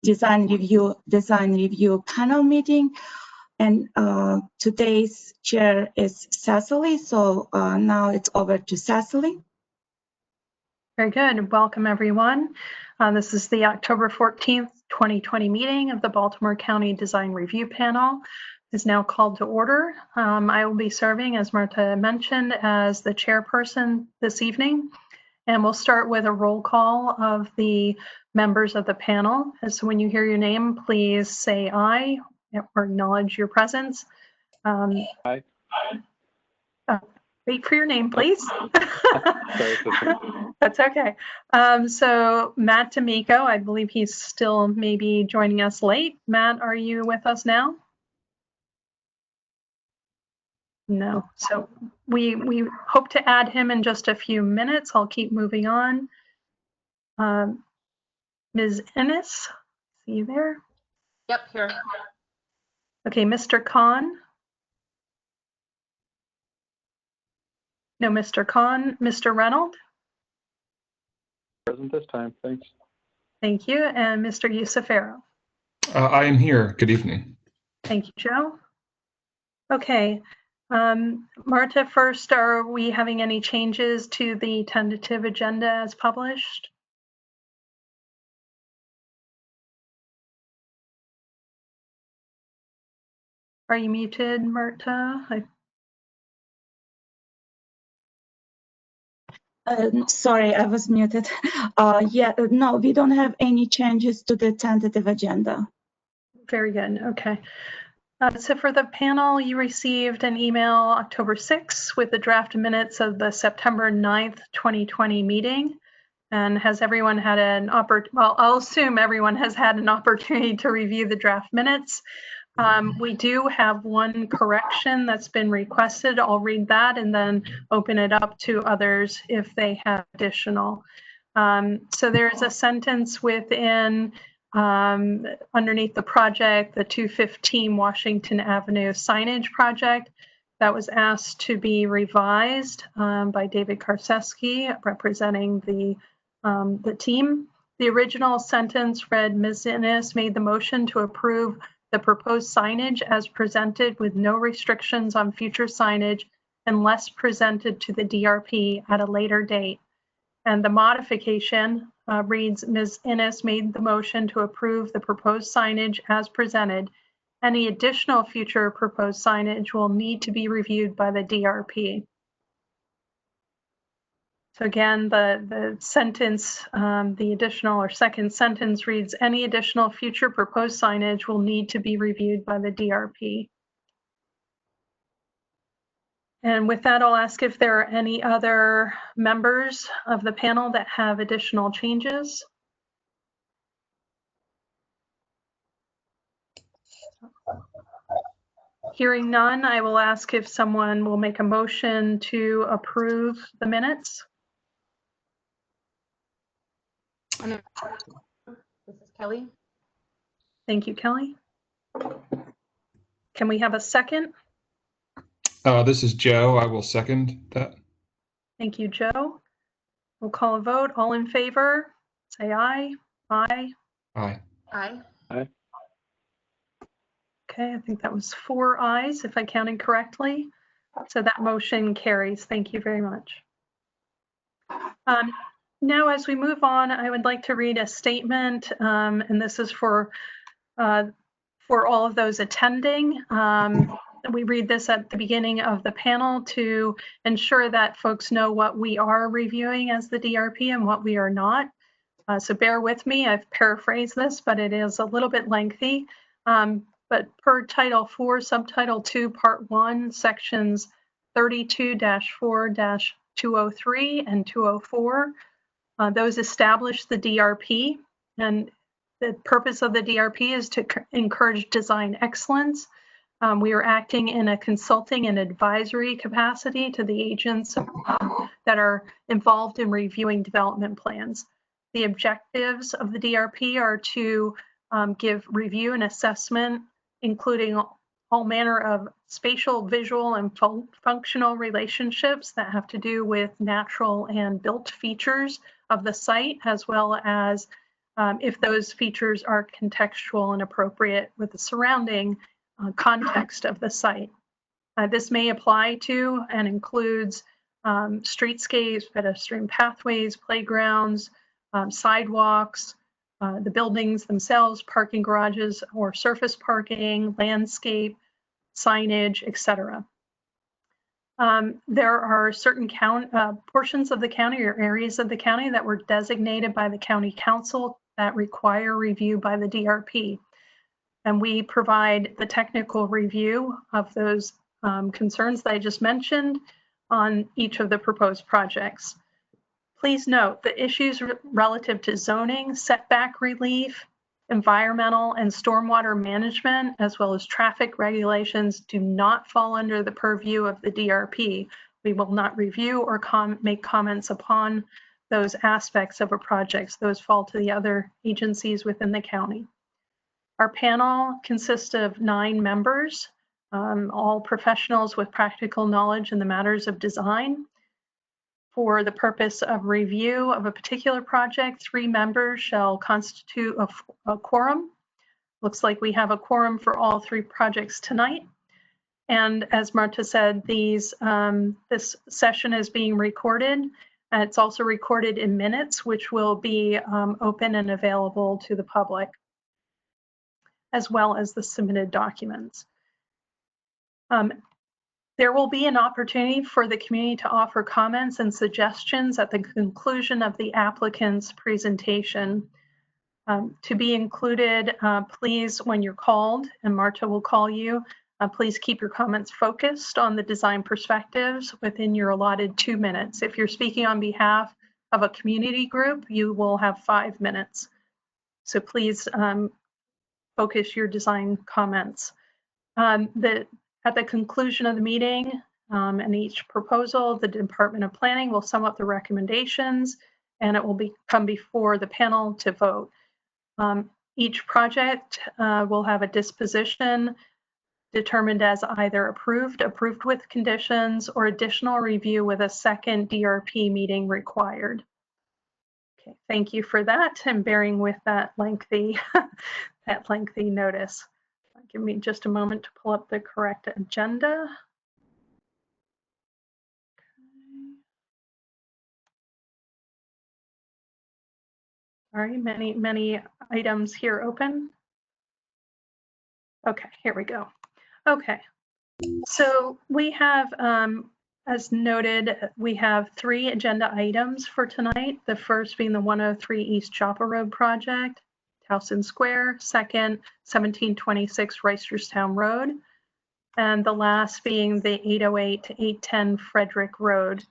design review panel meeting. And today's chair is Cecily. So now it's over to Cecily. Very good. Welcome, everyone. This is the October 14th, 2020 meeting of the Baltimore County Design Review Panel. Is now called to order. I will be serving, as Marta mentioned, as the chairperson this evening. And we'll start with a roll call of the members of the panel. And so when you hear your name, please say aye or acknowledge your presence. Aye. Wait for your name, please. Sorry, That's okay. So Matt D'Amico, I believe he's still maybe joining us late. Matt, are you with us now? No. So we hope to add him in just a few minutes. I'll keep moving on. Ms. Ennis, see you there? Yep, here. Okay, Mr. Khan. No, Mr. Khan. Mr. Reynolds? Present this time, thanks. Thank you. And Mr. Yusufero? I am here. Good evening. Thank you, Joe. Okay. Marta, first, are we having any changes to the tentative agenda as published? Are you muted, Marta? Sorry, I was muted. Yeah, no, we don't have any changes to the tentative agenda. Very good. Okay. So for the panel, you received an email October 6th with the draft minutes of the September 9th, 2020 meeting. And has everyone had an well, I'll assume everyone has had an opportunity to review the draft minutes. We do have one correction that's been requested. I'll read that and then open it up to others if they have additional. So there's a sentence within underneath the project, the 215 Washington Avenue signage project that was asked to be revised by David Karczewski, representing the team. The original sentence read, Ms. Ennis made the motion to approve the proposed signage as presented with no restrictions on future signage unless presented to the DRP at a later date. And the modification reads, Ms. Ennis made the motion to approve the proposed signage as presented. Any additional future proposed signage will need to be reviewed by the DRP. So again, the sentence, the additional or second sentence reads, any additional future proposed signage will need to be reviewed by the DRP. And with that, I'll ask if there are any other members of the panel that have additional changes. Hearing none, I will ask if someone will make a motion to approve the minutes. This is Kelly. Thank you, Kelly. Can we have a second? This is Joe. I will second that. Thank you, Joe. We'll call a vote. All in favor, say aye. Aye. Aye. Aye. Aye. Okay, I think that was 4 ayes, if I counted correctly. So that motion carries. Thank you very much. Now, as we move on, I would like to read a statement, and this is for all of those attending. We read this at the beginning of the panel to ensure that folks know what we are reviewing as the DRP and what we are not. So bear with me, I've paraphrased this, but it is a little bit lengthy. But per Title 4, Subtitle 2, Part 1, Sections 32-4-203 and 204, those establish the DRP. And the purpose of the DRP is to encourage design excellence. We are acting in a consulting and advisory capacity to the agents that are involved in reviewing development plans. The objectives of the DRP are to give review and assessment, including all manner of spatial, visual, and functional relationships that have to do with natural and built features of the site, as well as if those features are contextual and appropriate with the surrounding context of the site. This may apply to and includes streetscapes, pedestrian pathways, playgrounds, sidewalks, the buildings themselves, parking garages or surface parking, landscape, signage, etc. There are certain portions of the county or areas of the county that were designated by the county council that require review by the DRP. And we provide the technical review of those concerns that I just mentioned on each of the proposed projects. Please note the issues relative to zoning, setback relief, environmental and stormwater management, as well as traffic regulations, do not fall under the purview of the DRP. We will not review or make comments upon those aspects of a project. Those fall to the other agencies within the county. Our panel consists of 9 members, all professionals with practical knowledge in the matters of design. For the purpose of review of a particular project, 3 members shall constitute a quorum. Looks like we have a quorum for all 3 projects tonight. And as Marta said, this session is being recorded. It's also recorded in minutes, which will be open and available to the public, as well as the submitted documents. There will be an opportunity for the community to offer comments and suggestions at the conclusion of the applicant's presentation. To be included, please, when you're called, and Marta will call you, please keep your comments focused on the design perspectives within your allotted 2 minutes. If you're speaking on behalf of a community group, you will have 5 minutes. So please focus your design comments. At the conclusion of the meeting and each proposal, the Department of Planning will sum up the recommendations and it will come before the panel to vote. Each project will have a disposition determined as either approved with conditions, or additional review with a second DRP meeting required. Okay, thank you for that and bearing with that lengthy, notice. Give me just a moment to pull up the correct agenda. All right, many items here open. Okay, here we go. Okay, so we have, as noted, we have 3 agenda items for tonight. The first being the 103 East Chapel Road project, Towson Square. Second, 1726 Reisterstown Road. And the last being the 808 to 810 Frederick Road.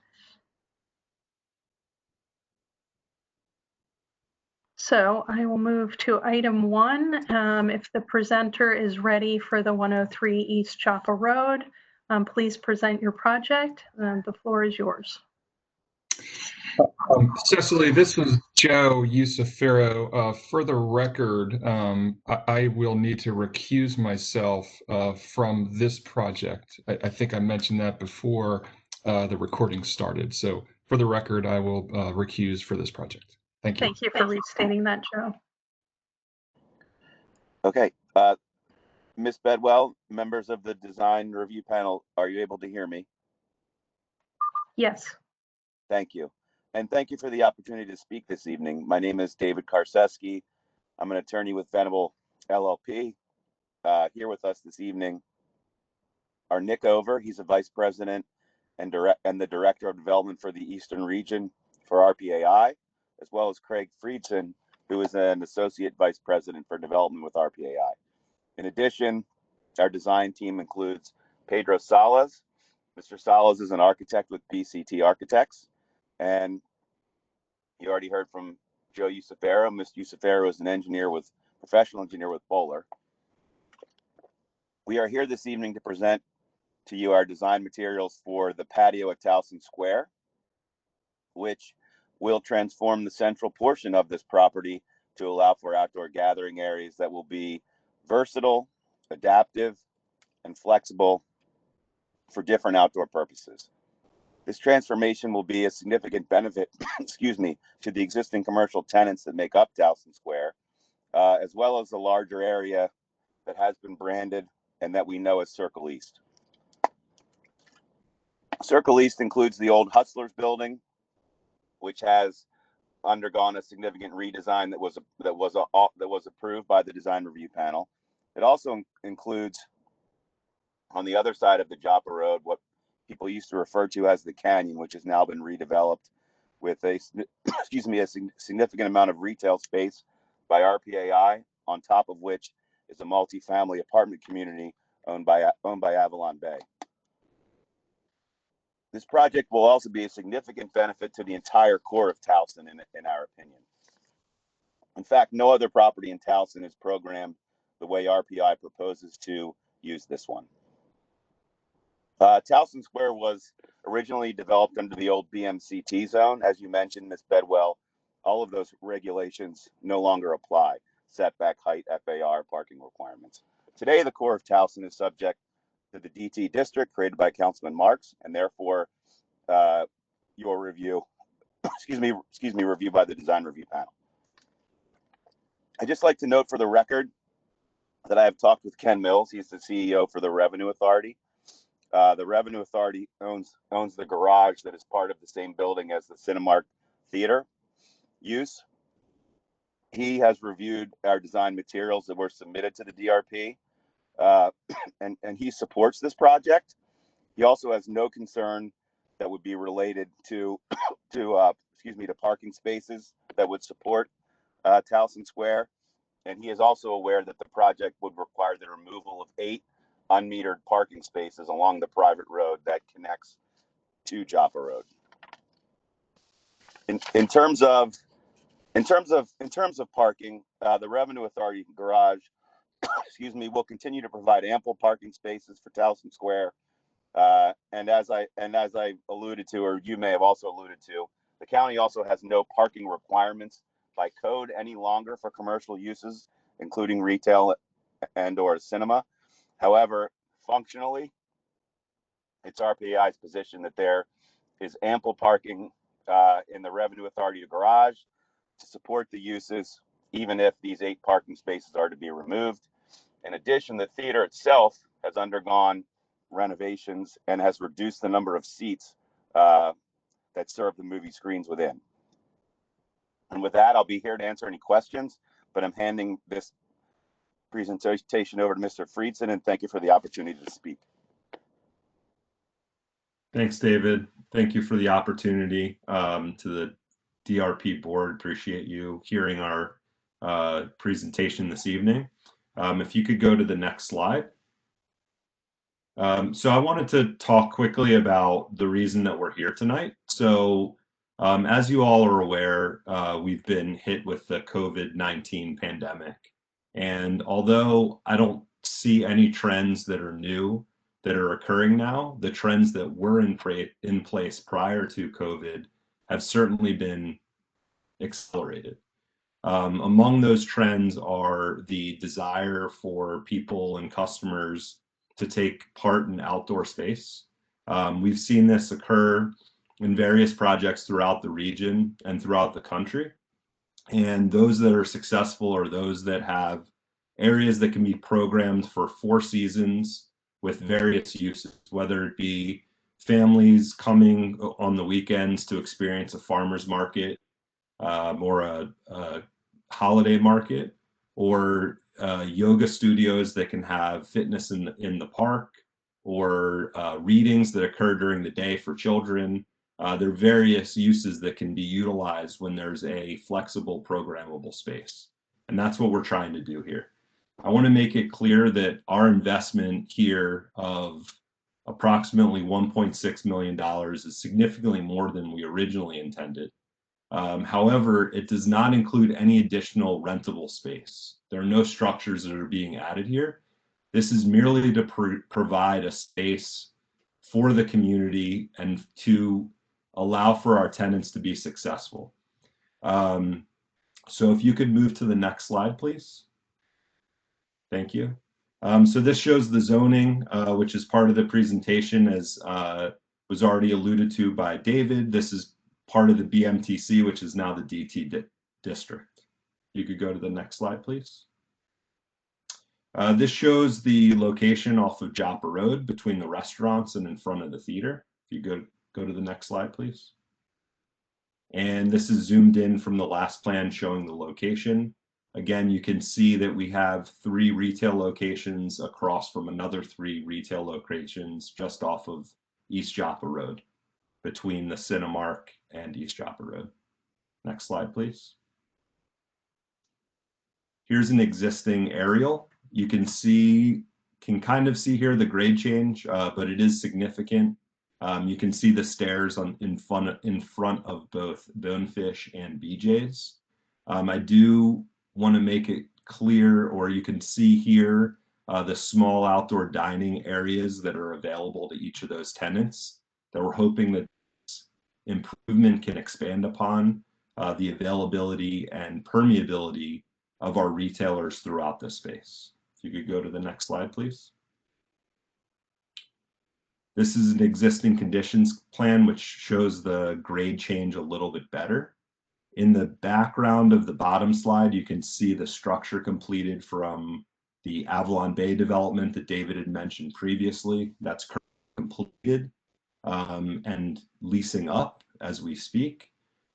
So I will move to item 1. If the presenter is ready for the 103 East Chapel Road, please present your project. The floor is yours. Cecily, this is Joe Usafero. For the record, I will need to recuse myself from this project. I think I mentioned that before the recording started. So for the record, I will recuse for this project. Thank you. Thank you for restating that, Joe. Okay. Ms. Bedwell, members of the design review panel, are you able to hear me? Yes. Thank you. And thank you for the opportunity to speak this evening. My name is David Karczewski. I'm an attorney with Venable LLP. Here with us this evening are Nick Over. He's a vice president and the director of development for the Eastern region for RPAI, as well as Craig Friedson, who is an associate vice president for development with RPAI. In addition, our design team includes Pedro Salas. Mr. Salas is an architect with BCT Architects. And you already heard from Joe Usafero. Mr. Usafero is an professional engineer with Bowler. We are here this evening to present to you our design materials for the patio at Towson Square, which will transform the central portion of this property to allow for outdoor gathering areas that will be versatile, adaptive, and flexible for different outdoor purposes. This transformation will be a significant benefit, excuse me, to the existing commercial tenants that make up Towson Square, as well as the larger area that has been branded and that we know as Circle East. Circle East includes the old Hustlers building, which has undergone a significant redesign that was approved by the design review panel. It also includes, on the other side of the Joppa Road, what people used to refer to as the Canyon, which has now been redeveloped with a excuse me, a significant amount of retail space by RPAI, on top of which is a multi-family apartment community owned by Avalon Bay. This project will also be a significant benefit to the entire core of Towson, in our opinion. In fact, no other property in Towson is programmed the way RPI proposes to use this one. Towson Square was originally developed under the old BMCT zone. As you mentioned, Ms. Bedwell, all of those regulations no longer apply: setback, height, FAR, parking requirements. Today, the core of Towson is subject to the DT district created by Councilman Marks, and therefore your review, excuse me, review by the design review panel. I'd just like to note for the record that I have talked with Ken Mills. He's the CEO for the Revenue Authority. The Revenue Authority owns the garage that is part of the same building as the Cinemark Theater use. He has reviewed our design materials that were submitted to the DRP, and he supports this project. He also has no concern that would be related to parking spaces that would support Towson Square. And he is also aware that the project would require the removal of 8 unmetered parking spaces along the private road that connects to Joppa Road. In terms of parking, the Revenue Authority garage, excuse me, will continue to provide ample parking spaces for Towson Square. And as I alluded to, or you may have also alluded to, the county also has no parking requirements by code any longer for commercial uses, including retail and/or cinema. However, functionally, it's RPAI's position that there is ample parking in the Revenue Authority garage to support the uses, even if these 8 parking spaces are to be removed. In addition, the theater itself has undergone renovations and has reduced the number of seats that serve the movie screens within. And with that, I'll be here to answer any questions, but I'm handing this presentation over to Mr. Friedson, and thank you for the opportunity to speak. Thanks, David. Thank you for the opportunity to the DRP board. Appreciate you hearing our presentation this evening. If you could go to the next slide. So I wanted to talk quickly about the reason that we're here tonight. So as you all are aware, we've been hit with the COVID-19 pandemic. And although I don't see any trends that are new that are occurring now, the trends that were in place prior to COVID have certainly been accelerated. Among those trends are the desire for people and customers to take part in outdoor space. We've seen this occur in various projects throughout the region and throughout the country. And those that are successful are those that have areas that can be programmed for 4 seasons with various uses, whether it be families coming on the weekends to experience a farmer's market or a holiday market, or yoga studios that can have fitness in the park, or readings that occur during the day for children. There are various uses that can be utilized when there's a flexible programmable space. And that's what we're trying to do here. I want to make it clear that our investment here of approximately $1.6 million is significantly more than we originally intended. However, it does not include any additional rentable space. There are no structures that are being added here. This is merely to provide a space for the community and to allow for our tenants to be successful. So if you could move to the next slide, please. Thank you. So this shows the zoning, which is part of the presentation, as was was already alluded to by David. This is part of the BMTC, which is now the DT district. You could go to the next slide, please. This shows the location off of Joppa Road between the restaurants and in front of the theater. If you go to the next slide, please. And this is zoomed in from the last plan showing the location. Again, you can see that we have 3 retail locations across from another 3 retail locations just off of East Joppa Road between the Cinemark and East Joppa Road. Next slide, please. Here's an existing aerial. You can kind of see here the grade change, but it is significant. You can see the stairs in front of both Bonefish and BJ's. I do want to make it clear, or you can see here the small outdoor dining areas that are available to each of those tenants that we're hoping that this improvement can expand upon the availability and permeability of our retailers throughout this space. If you could go to the next slide, please. This is an existing conditions plan, which shows the grade change a little bit better. In the background of the bottom slide, you can see the structure completed from the Avalon Bay development that David had mentioned previously. That's completed and leasing up as we speak.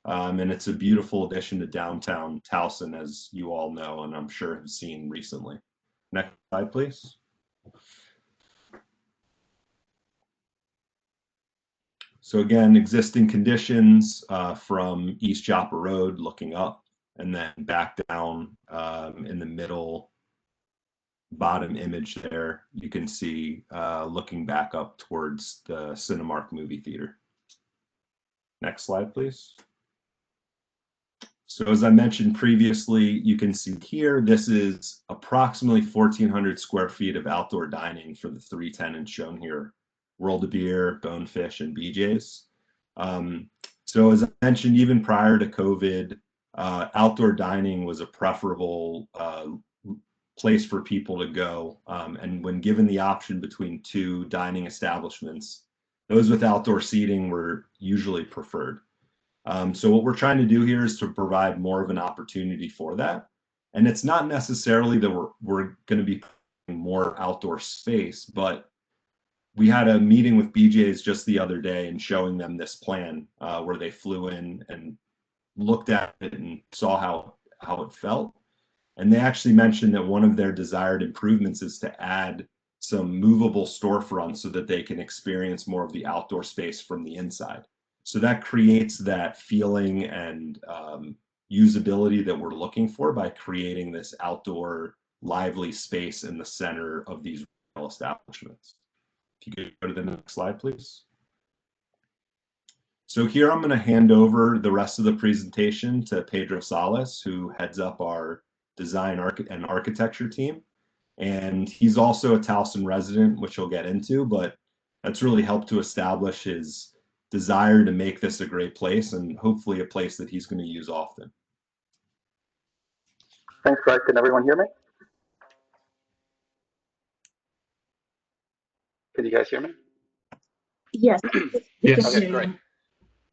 And it's a beautiful addition to downtown Towson, as you all know, and I'm sure have seen recently. Next slide, please. So again, existing conditions from East Joppa Road looking up, and then back down in the middle bottom image there, you can see looking back up towards the Cinemark movie theater. Next slide, please. So as I mentioned previously, you can see here, this is approximately 1,400 square feet of outdoor dining for the 3 tenants shown here, World of Beer, Bonefish, and BJ's. So as I mentioned, even prior to COVID, outdoor dining was a preferable place for people to go. And when given the option between 2 dining establishments, those with outdoor seating were usually preferred. So what we're trying to do here is to provide more of an opportunity for that. And it's not necessarily that we're going to be putting more outdoor space, but we had a meeting with BJ's just the other day and showing them this plan where they flew in and looked at it and saw how it felt. And they actually mentioned that one of their desired improvements is to add some movable storefronts so that they can experience more of the outdoor space from the inside. So that creates that feeling and usability that we're looking for by creating this outdoor lively space in the center of these retail establishments. If you could go to the next slide, please. So here I'm going to hand over the rest of the presentation to Pedro Salas, who heads up our design and architecture team. And he's also a Towson resident, which he'll get into, but that's really helped to establish his desire to make this a great place and hopefully a place that he's going to use often. Thanks, Greg. Can everyone hear me? Can you guys hear me? Yes. Yes. Okay, great.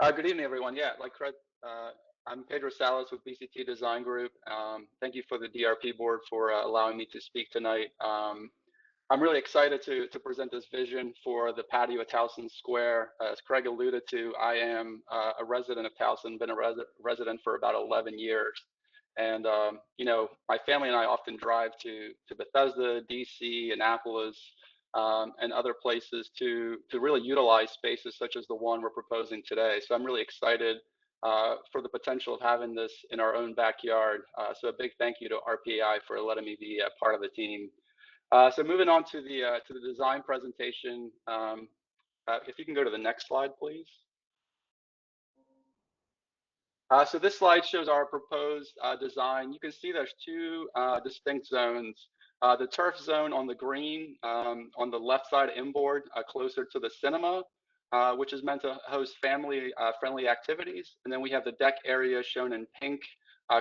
Good evening, everyone. Yeah, like Craig, I'm Pedro Salas with BCT Design Group. Thank you for the DRP board for allowing me to speak tonight. I'm really excited to present this vision for the patio at Towson Square. As Craig alluded to, I am a resident of Towson, been a resident for about 11 years. And, you know, my family and I often drive to Bethesda, DC, Annapolis, and other places to really utilize spaces such as the one we're proposing today. So I'm really excited for the potential of having this in our own backyard. So a big thank you to RPAI for letting me be a part of the team. So moving on to the design presentation, if you can go to the next slide, please. So this slide shows our proposed design. You can see there's 2 distinct zones. The turf zone on the green, on the left side inboard, closer to the cinema, which is meant to host family-friendly activities. And then we have the deck area shown in pink,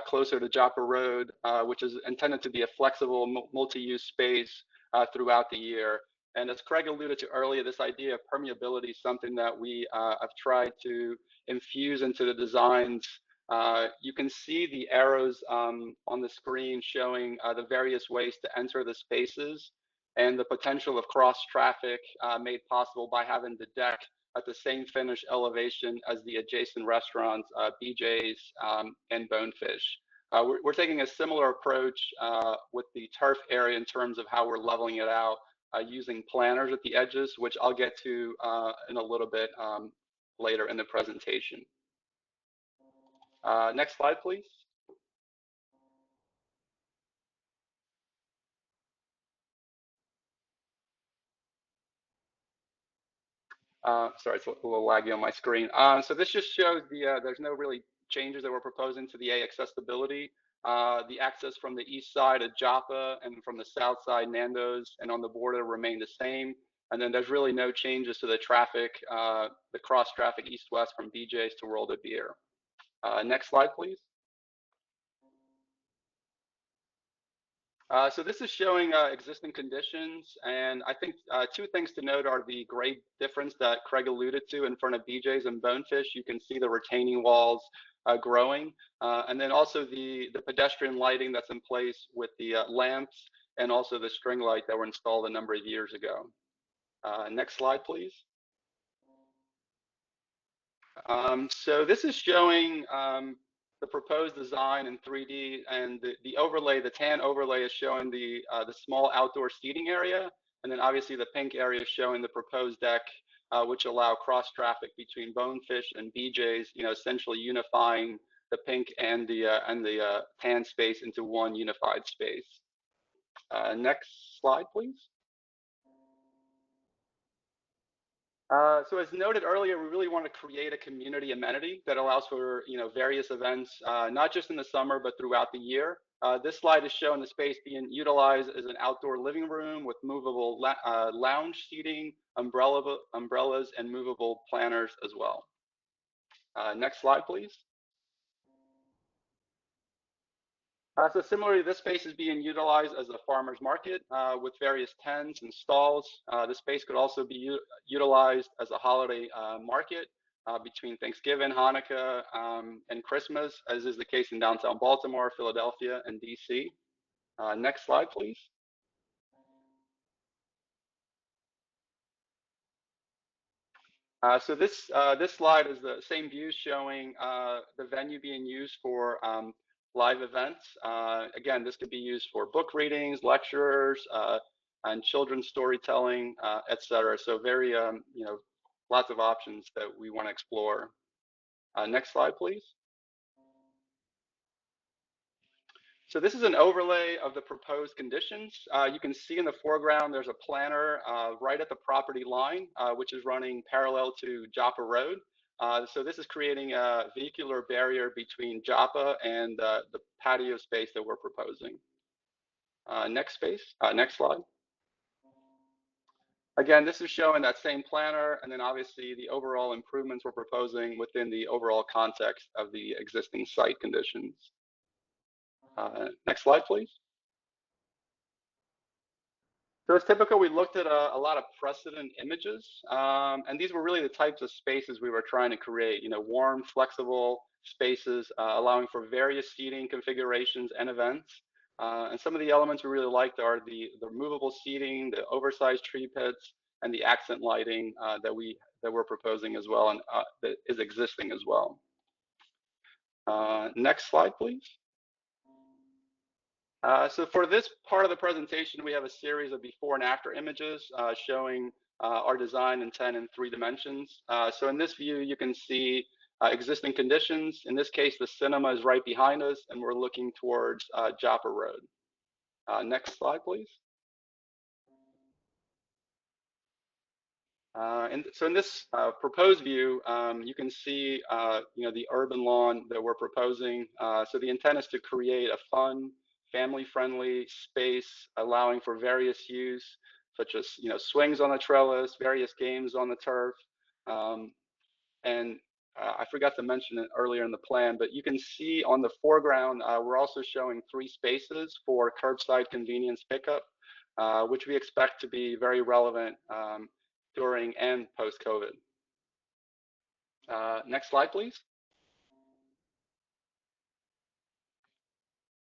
closer to Joppa Road, which is intended to be a flexible multi-use space throughout the year. And as Craig alluded to earlier, this idea of permeability is something that we have tried to infuse into the designs. You can see the arrows on the screen showing the various ways to enter the spaces and the potential of cross traffic made possible by having the deck at the same finished elevation as the adjacent restaurants, BJ's and Bonefish. We're taking a similar approach with the turf area in terms of how we're leveling it out using planners at the edges, which I'll get to in a little bit later in the presentation. Next slide, please. Sorry, it's a little laggy on my screen. So this just shows there's no really changes that we're proposing to the A accessibility. The access from the east side of Joppa and from the south side Nando's and on the border remain the same. And then there's really no changes to the traffic, the cross traffic east-west from BJ's to World of Beer. Next slide, please. So this is showing existing conditions, and I think two things to note are the grade difference that Craig alluded to in front of BJ's and Bonefish. You can see the retaining walls growing, and then also the pedestrian lighting that's in place with the lamps and also the string light that were installed a number of years ago. Next slide, please. So this is showing the proposed design in 3D, and the overlay, the tan overlay, is showing the small outdoor seating area, and then obviously the pink area is showing the proposed deck, which allow cross traffic between Bonefish and BJ's, essentially unifying the pink and the tan space into one unified space. Next slide, please. So as noted earlier, we really want to create a community amenity that allows for various events, not just in the summer, but throughout the year. This slide is showing the space being utilized as an outdoor living room with movable lounge seating, umbrellas, and movable planters as well. Next slide, please. So similarly, this space is being utilized as a farmer's market with various tents and stalls. The space could also be utilized as a holiday market between Thanksgiving, Hanukkah, and Christmas, as is the case in downtown Baltimore, Philadelphia, and DC. Next slide, please. So this slide is the same view showing the venue being used for live events. Again, this could be used for book readings, lectures, and children's storytelling, etc. So very, lots of options that we want to explore. Next slide, please. So this is an overlay of the proposed conditions. You can see in the foreground, there's a planter right at the property line, which is running parallel to Joppa Road. So this is creating a vehicular barrier between Joppa and the patio space that we're proposing. Next slide. Again, this is showing that same planner, and then obviously the overall improvements we're proposing within the overall context of the existing site conditions. Next slide, please. So as typical, we looked at a lot of precedent images, and these were really the types of spaces we were trying to create, warm, flexible spaces, allowing for various seating configurations and events. And some of the elements we really liked are the movable seating, the oversized tree pits, and the accent lighting that we're proposing as well, and that is existing as well. Next slide, please. So for this part of the presentation, we have a series of before and after images showing our design intent in 3 dimensions. So in this view, you can see existing conditions. In this case, the cinema is right behind us, and we're looking towards Joppa Road. Next slide, please. So in this proposed view, you can see the urban lawn that we're proposing. So the intent is to create a fun, family-friendly space allowing for various use, such as swings on the trellis, various games on the turf, and I forgot to mention it earlier in the plan, but you can see on the foreground we're also showing 3 spaces for curbside convenience pickup. which we expect to be very relevant during and post-COVID. Next slide, please.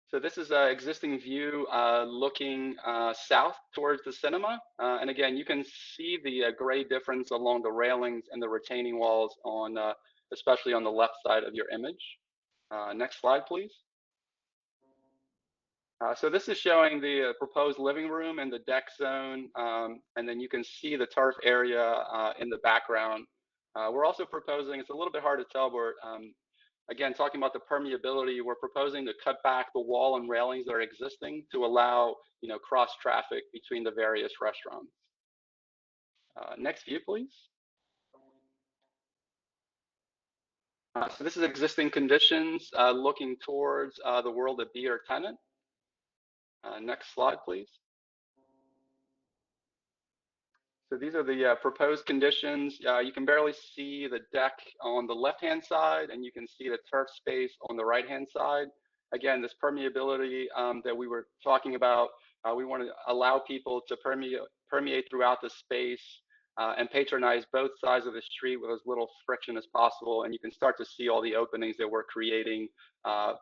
So this is an existing view looking south towards the cinema. And again, you can see the gray difference along the railings and the retaining walls on, especially on the left side of your image. Next slide, please. So this is showing the proposed living room and the deck zone. And then you can see the turf area in the background. We're also proposing, it's a little bit hard to tell, but again, talking about the permeability, we're proposing to cut back the wall and railings that are existing to allow, cross traffic between the various restaurants. Next view, please. So this is existing conditions looking towards the World of Beer tenant. Next slide, please. So these are the proposed conditions. You can barely see the deck on the left-hand side, and you can see the turf space on the right-hand side. Again, this permeability that we were talking about, we want to allow people to permeate throughout the space and patronize both sides of the street with as little friction as possible. And you can start to see all the openings that we're creating,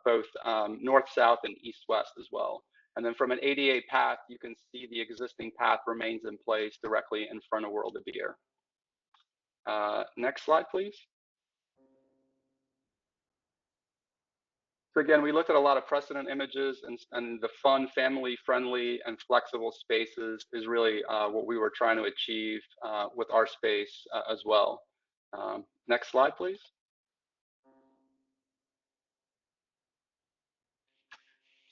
both north-south and east-west as well. And then from an ADA path, you can see the existing path remains in place directly in front of World of Beer. Next slide, please. So again, we looked at a lot of precedent images, and the fun, family-friendly, and flexible spaces is really what we were trying to achieve with our space as well. Next slide, please.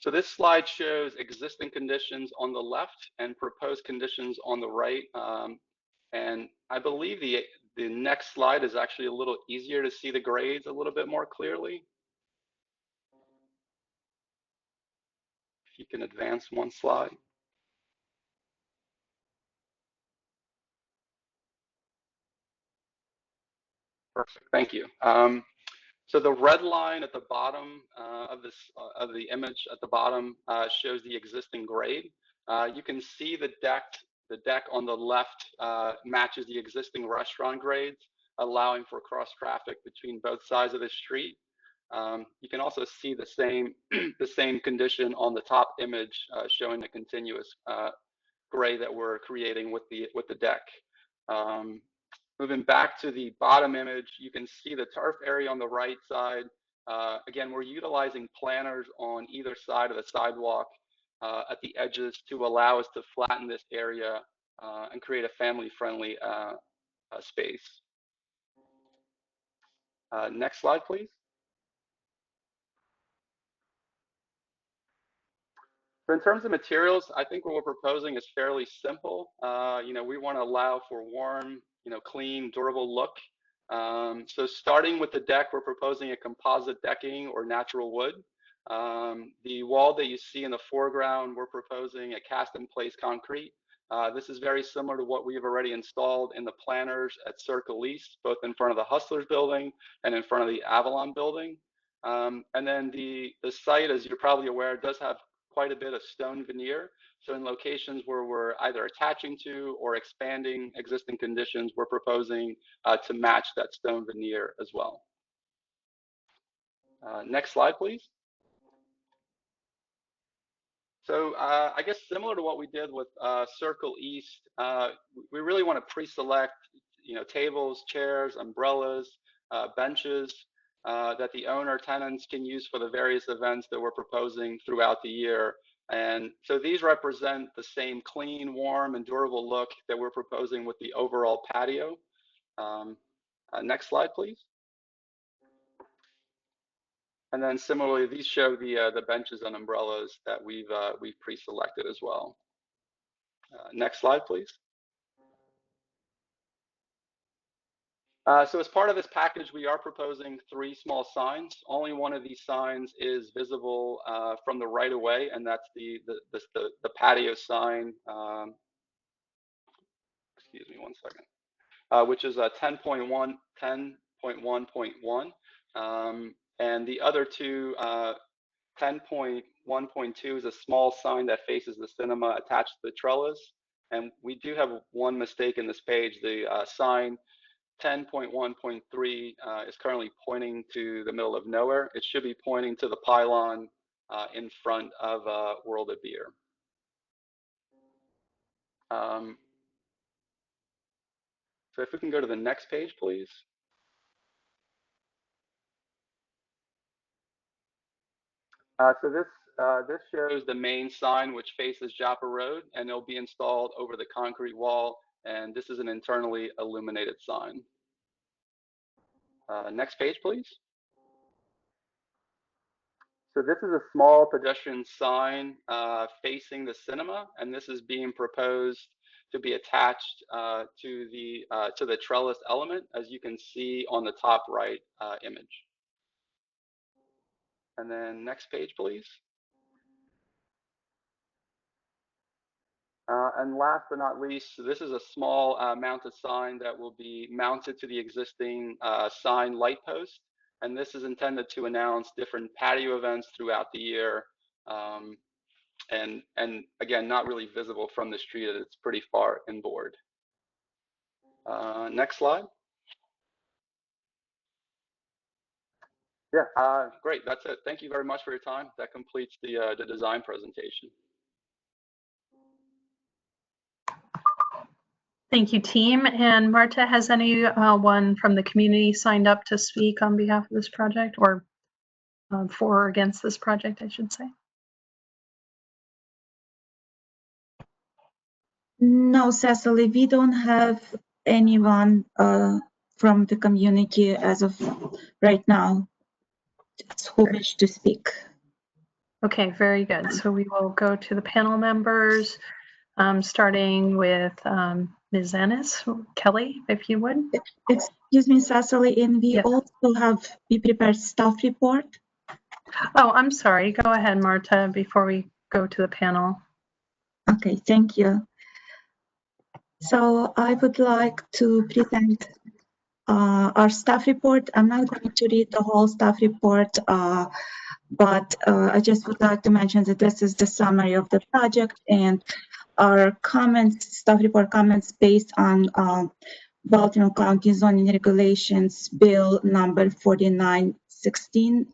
So this slide shows existing conditions on the left and proposed conditions on the right. And I believe the next slide is actually a little easier to see the grades a little bit more clearly. If you can advance one slide. Perfect, thank you. So the red line at the bottom of the image at the bottom shows the existing grade. You can see the deck on the left matches the existing restaurant grades, allowing for cross traffic between both sides of the street. You can also see the same condition on the top image, showing the continuous gray that we're creating with the deck. Moving back to the bottom image, you can see the turf area on the right side. Again, we're utilizing planters on either side of the sidewalk at the edges to allow us to flatten this area and create a family-friendly space. Next slide, please. So in terms of materials, I think what we're proposing is fairly simple. We want to allow for warm, clean, durable look. So starting with the deck, we're proposing a composite decking or natural wood. The wall that you see in the foreground, we're proposing a cast-in-place concrete. This is very similar to what we've already installed in the planters at Circle East, both in front of the Hustlers building and in front of the Avalon building. And then the site, as you're probably aware, does have quite a bit of stone veneer. So in locations where we're either attaching to or expanding existing conditions, we're proposing to match that stone veneer as well. Next slide, please. So I guess similar to what we did with Circle East, we really want to pre-select, tables, chairs, umbrellas, benches that the owner tenants can use for the various events that we're proposing throughout the year. And so these represent the same clean, warm, and durable look that we're proposing with the overall patio. Next slide, please. And then similarly, these show the benches and umbrellas that we've pre-selected as well. Next slide, please. So as part of this package, we are proposing 3 small signs. Only one of these signs is visible from the right of way, and that's the patio sign. Excuse me one second. Which is 10.1.1. And the other 2 10.1.2 is a small sign that faces the cinema attached to the trellis. And we do have one mistake in this page. The sign 10.1.3 is currently pointing to the middle of nowhere. It should be pointing to the pylon in front of World of Beer. So if we can go to the next page, please. So this shows the main sign, which faces Joppa Road, and it'll be installed over the concrete wall. And this is an internally illuminated sign. Next page, please. So this is a small pedestrian sign facing the cinema, and this is being proposed to be attached to the trellis element, as you can see on the top right image. And then next page, please. And last but not least, so this is a small mounted sign that will be mounted to the existing sign light post. And this is intended to announce different patio events throughout the year. And again, not really visible from the street. It's pretty far inboard. Next slide. Yeah, great. That's it. Thank you very much for your time. That completes the design presentation. Thank you, team. And Marta, has anyone from the community signed up to speak on behalf of this project, or for or against this project, I should say? No, Cecily, we don't have anyone from the community as of right now who wish to speak. Okay, very good. So we will go to the panel members, starting with Ms. Ennis. Kelly, if you would. Excuse me, Cecily, and we Yes. also we prepared staff report. Oh, I'm sorry. Go ahead, Marta, before we go to the panel. Okay, thank you. So I would like to present our staff report. I'm not going to read the whole staff report, but I just would like to mention that this is the summary of the project and our comments, staff report comments based on Baltimore County Zoning Regulations Bill number 4916,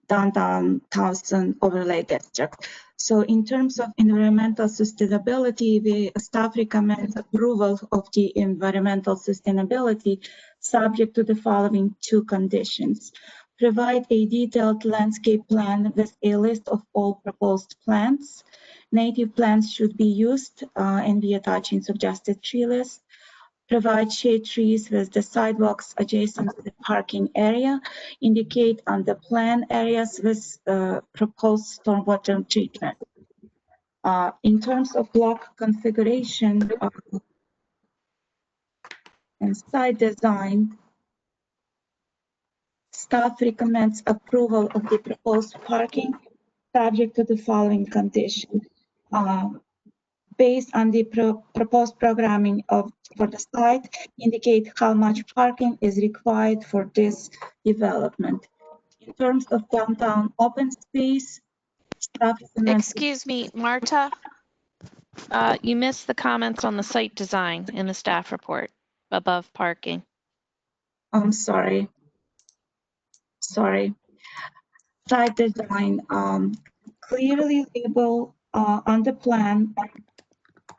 Downtown Towson Overlay District. So in terms of environmental sustainability, the staff recommends approval of the environmental sustainability subject to the following two conditions. Provide a detailed landscape plan with a list of all proposed plants. Native plants should be used and be attached in suggested tree list. Provide shade trees with the sidewalks adjacent to the parking area. Indicate on the plan areas with proposed stormwater treatment. In terms of block configuration and site design, staff recommends approval of the proposed parking subject to the following conditions. Based on the proposed programming for the site, indicate how much parking is required for this development. In terms of downtown open space, staff recommends. Excuse me, Marta, you missed the comments on the site design in the staff report above parking. I'm sorry. Sorry. Site design, clearly label on the plan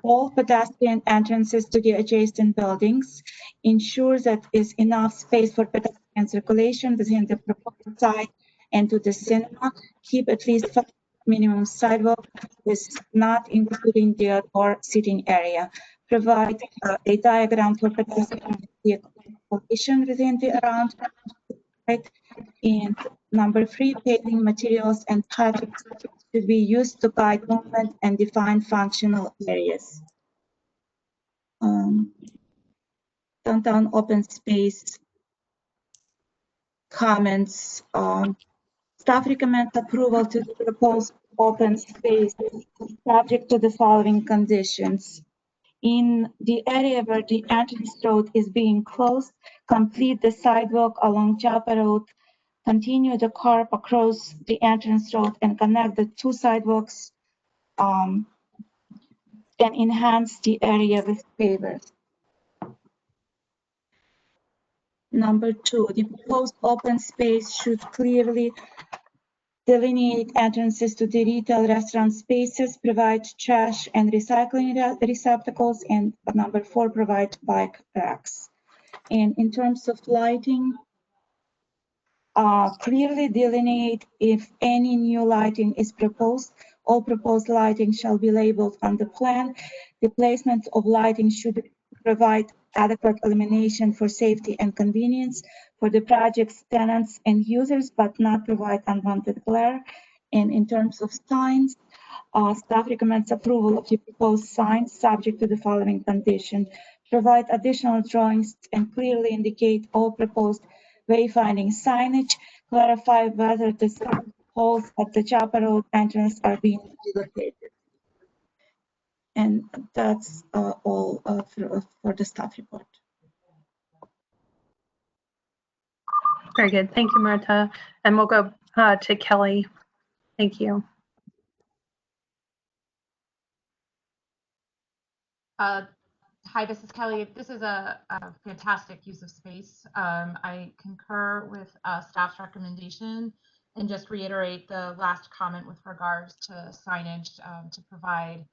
all pedestrian entrances to the adjacent buildings, ensure that is enough space for pedestrian circulation within the proposed site and to the cinema, keep at least 5 minimum sidewalk with not including the outdoor seating area, provide a diagram for pedestrian circulation within the around site, and number 3, paving materials and patterns to be used to guide movement and define functional areas. Downtown open space comments. Staff recommends approval to the proposed open space subject to the following conditions. In the area where the entrance road is being closed, complete the sidewalk along Joppa Road, continue the curb across the entrance road and connect the two sidewalks and enhance the area with pavers. Number 2, the proposed open space should clearly delineate entrances to the retail restaurant spaces, provide trash and recycling receptacles, and number 4, provide bike racks. And in terms of lighting, clearly delineate if any new lighting is proposed. All proposed lighting shall be labeled on the plan. The placement of lighting should provide adequate illumination for safety and convenience for the project's tenants and users, but not provide unwanted glare. And in terms of signs, staff recommends approval of the proposed signs subject to the following condition. Provide additional drawings and clearly indicate all proposed wayfinding signage, clarify whether the holes at the Chapel Road entrance are being relocated. And that's all for the staff report. Very good. Thank you, Marta. And we'll go to Kelly. Thank you. Hi, this is Kelly. This is a fantastic use of space. I concur with staff's recommendation and just reiterate the last comment with regards to signage to provide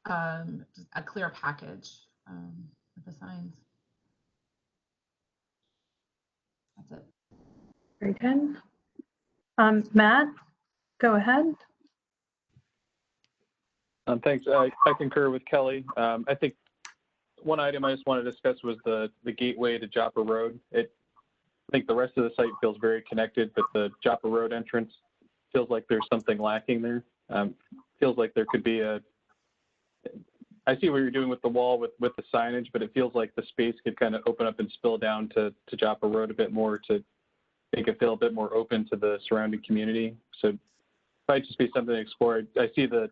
a clear package with the signs. That's it. Very good. Matt, go ahead. Thanks. I concur with Kelly. I think one item I just want to discuss was the gateway to Joppa Road. I think the rest of the site feels very connected, but the Joppa Road entrance feels like there's something lacking there. Feels like there could be I see what you're doing with the wall with the signage, but it feels like the space could kind of open up and spill down to Joppa Road a bit more to make it feel a bit more open to the surrounding community. So it might just be something to explore. I see the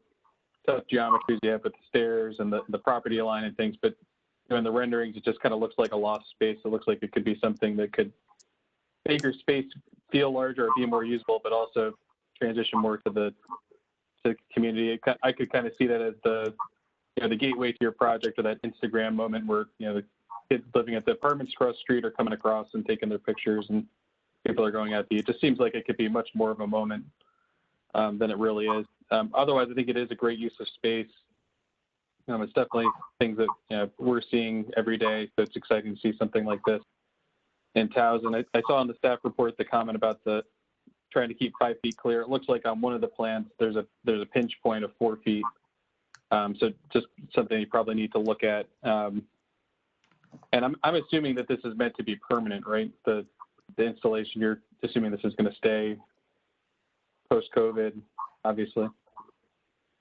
tough geometries you have with the stairs and the property line and things, but in the renderings, it just kind of looks like a lost space. It looks like it could be something that could make your space feel larger or be more usable, but also transition more to the community. I could kind of see that as the gateway to your project, or that Instagram moment where the kids living at the apartments across the street are coming across and taking their pictures, and people are going out to eat. It just seems like it could be much more of a moment than it really is. Otherwise, I think it is a great use of space. It's definitely things that we're seeing every day, so it's exciting to see something like this in Towson. I saw on the staff report the comment about trying to keep 5 feet clear. It looks like on one of the plans there's a pinch point of 4 feet. So just something you probably need to look at. And I'm assuming that this is meant to be permanent, right? The installation, you're assuming this is going to stay post-COVID, obviously.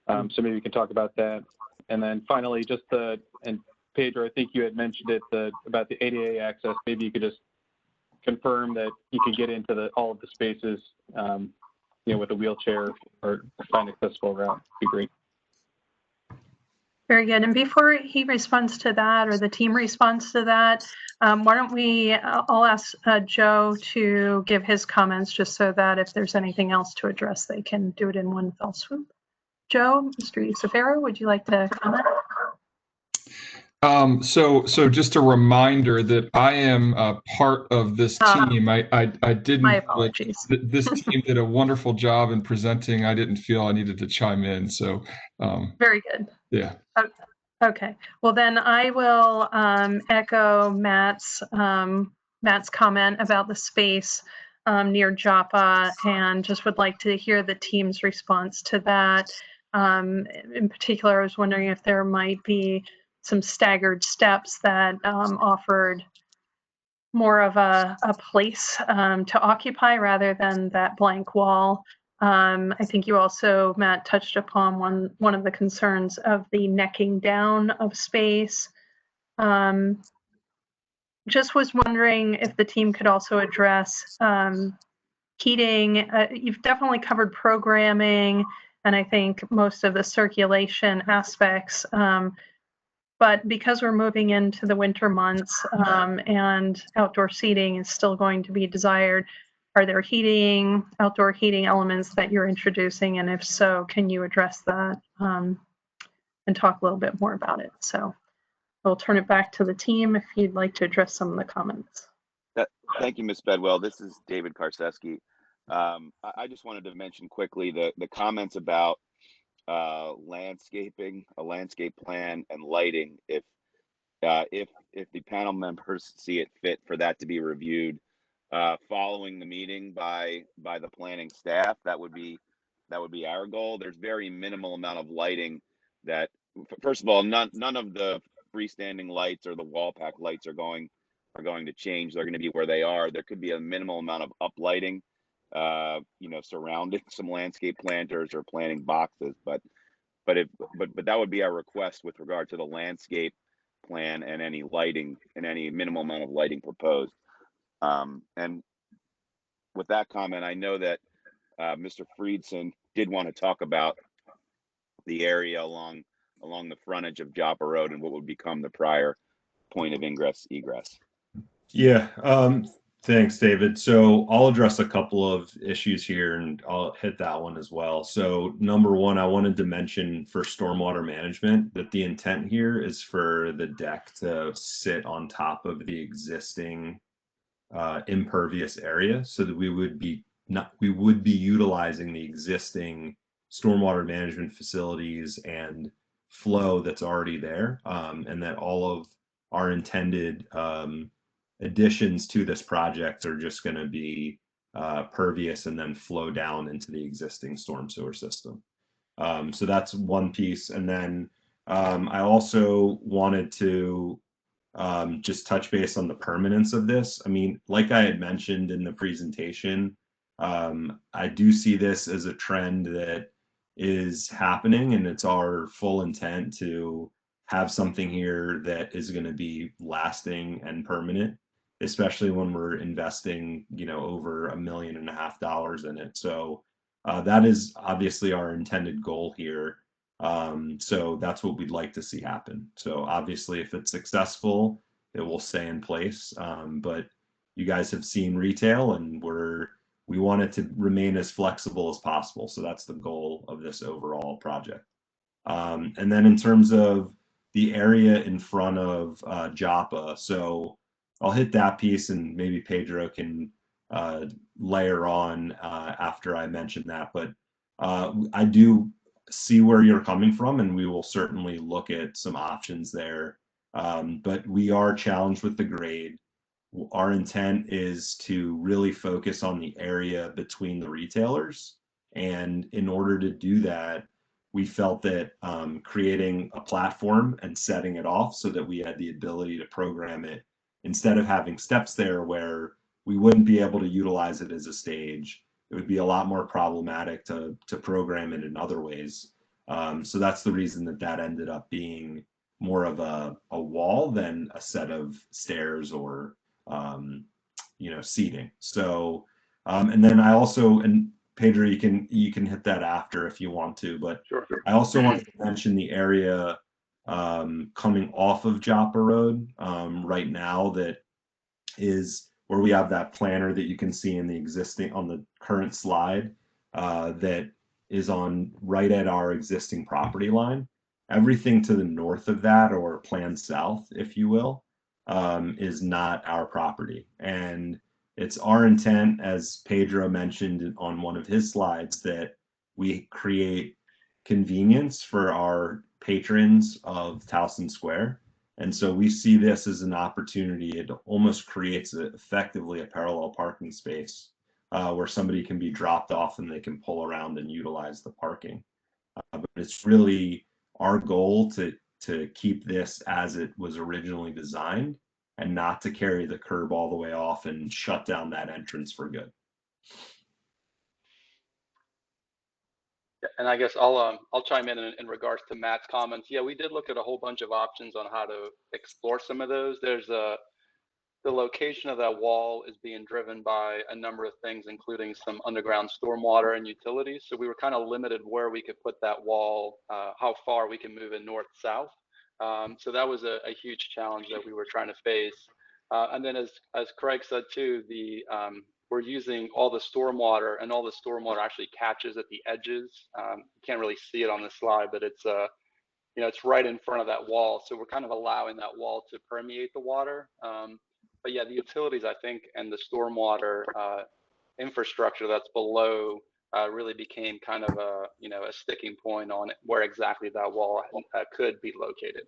So maybe we can talk about that. And then finally, and Pedro, I think you had mentioned it about the ADA access. Maybe you could just confirm that you could get into all of the spaces, with a wheelchair or find accessible route. Be great. Very good. And before he responds to that, or the team responds to that, why don't I'll ask Joe to give his comments, just so that if there's anything else to address, they can do it in one fell swoop. Joe, Mr. Yusufero, would you like to comment? So just a reminder that I am part of this team. I didn't. My apologies. This team did a wonderful job in presenting. I didn't feel I needed to chime in. So. Very good. Yeah. Okay. Well, then I will echo Matt's comment about the space near Joppa, and just would like to hear the team's response to that. In particular, I was wondering if there might be some staggered steps that offered more of a place to occupy rather than that blank wall. I think you also, Matt, touched upon one of the concerns of the necking down of space. Just was wondering if the team could also address heating. You've definitely covered programming, and I think most of the circulation aspects. But because we're moving into the winter months and outdoor seating is still going to be desired, Are there outdoor heating elements that you're introducing? And if so, can you address that and talk a little bit more about it? So I'll turn it back to the team if you'd like to address some of the comments. Thank you, Ms. Bedwell. This is David Karczewski. I just wanted to mention quickly the comments about landscaping, a landscape plan, and lighting. If the panel members see it fit for that to be reviewed following the meeting by the planning staff, that would be our goal. There's very minimal amount of lighting that, first of all, none of the freestanding lights or the wall pack lights are going to change. They're going to be where they are. There could be a minimal amount of uplighting, surrounding some landscape planters or planting boxes, but that would be our request with regard to the landscape plan and any lighting and any minimal amount of lighting proposed. And with that comment, I know that Mr. Friedson did want to talk about the area along the frontage of Joppa Road and what would become the prior point of ingress egress. Yeah, thanks, David. So I'll address a couple of issues here and I'll hit that one as well. So number one, I wanted to mention for stormwater management that the intent here is for the deck to sit on top of the existing impervious area, so that we would be utilizing the existing stormwater management facilities and flow that's already there, and that all of our intended additions to this project are just going to be pervious and then flow down into the existing storm sewer system. So that's one piece. And then I also wanted to just touch base on the permanence of this. I mean, like I had mentioned in the presentation, I do see this as a trend that is happening, and it's our full intent to have something here that is going to be lasting and permanent, especially when we're investing, over $1.5 million in it. So that is obviously our intended goal here. So that's what we'd like to see happen. So obviously, if it's successful, it will stay in place. But you guys have seen retail, and we want it to remain as flexible as possible. So that's the goal of this overall project. And then in terms of the area in front of Joppa, so I'll hit that piece, and maybe Pedro can layer on after I mention that. But I do see where you're coming from, and we will certainly look at some options there. But we are challenged with the grade. Our intent is to really focus on the area between the retailers. And in order to do that, we felt that creating a platform and setting it off so that we had the ability to program it, instead of having steps there where we wouldn't be able to utilize it as a stage, it would be a lot more problematic to program it in other ways. So that's the reason that ended up being more of a wall than a set of stairs or seating. So and then I also, and Pedro, you can hit that after if you want to, but Sure. I also wanted to mention the area coming off of Joppa Road right now, that is where we have that planter that you can see on the current slide that is on right at our existing property line. Everything to the north of that, or planned south, if you will, is not our property. And it's our intent, as Pedro mentioned on one of his slides, that we create convenience for our patrons of Towson Square. And so we see this as an opportunity. It almost creates effectively a parallel parking space where somebody can be dropped off and they can pull around and utilize the parking. But it's really our goal to keep this as it was originally designed, and not to carry the curb all the way off and shut down that entrance for good. And I guess I'll chime in regards to Matt's comments. Yeah, we did look at a whole bunch of options on how to explore some of those. There's the location of that wall is being driven by a number of things, including some underground stormwater and utilities. So we were kind of limited where we could put that wall, how far we can move it north-south. So that was a huge challenge that we were trying to face. And then as Craig said too, the we're using all the stormwater, and all the stormwater actually catches at the edges. You can't really see it on the slide, but it's it's right in front of that wall. So we're kind of allowing that wall to permeate the water. But yeah, the utilities, I think, and the stormwater infrastructure that's below really became kind of a sticking point on where exactly that wall could be located.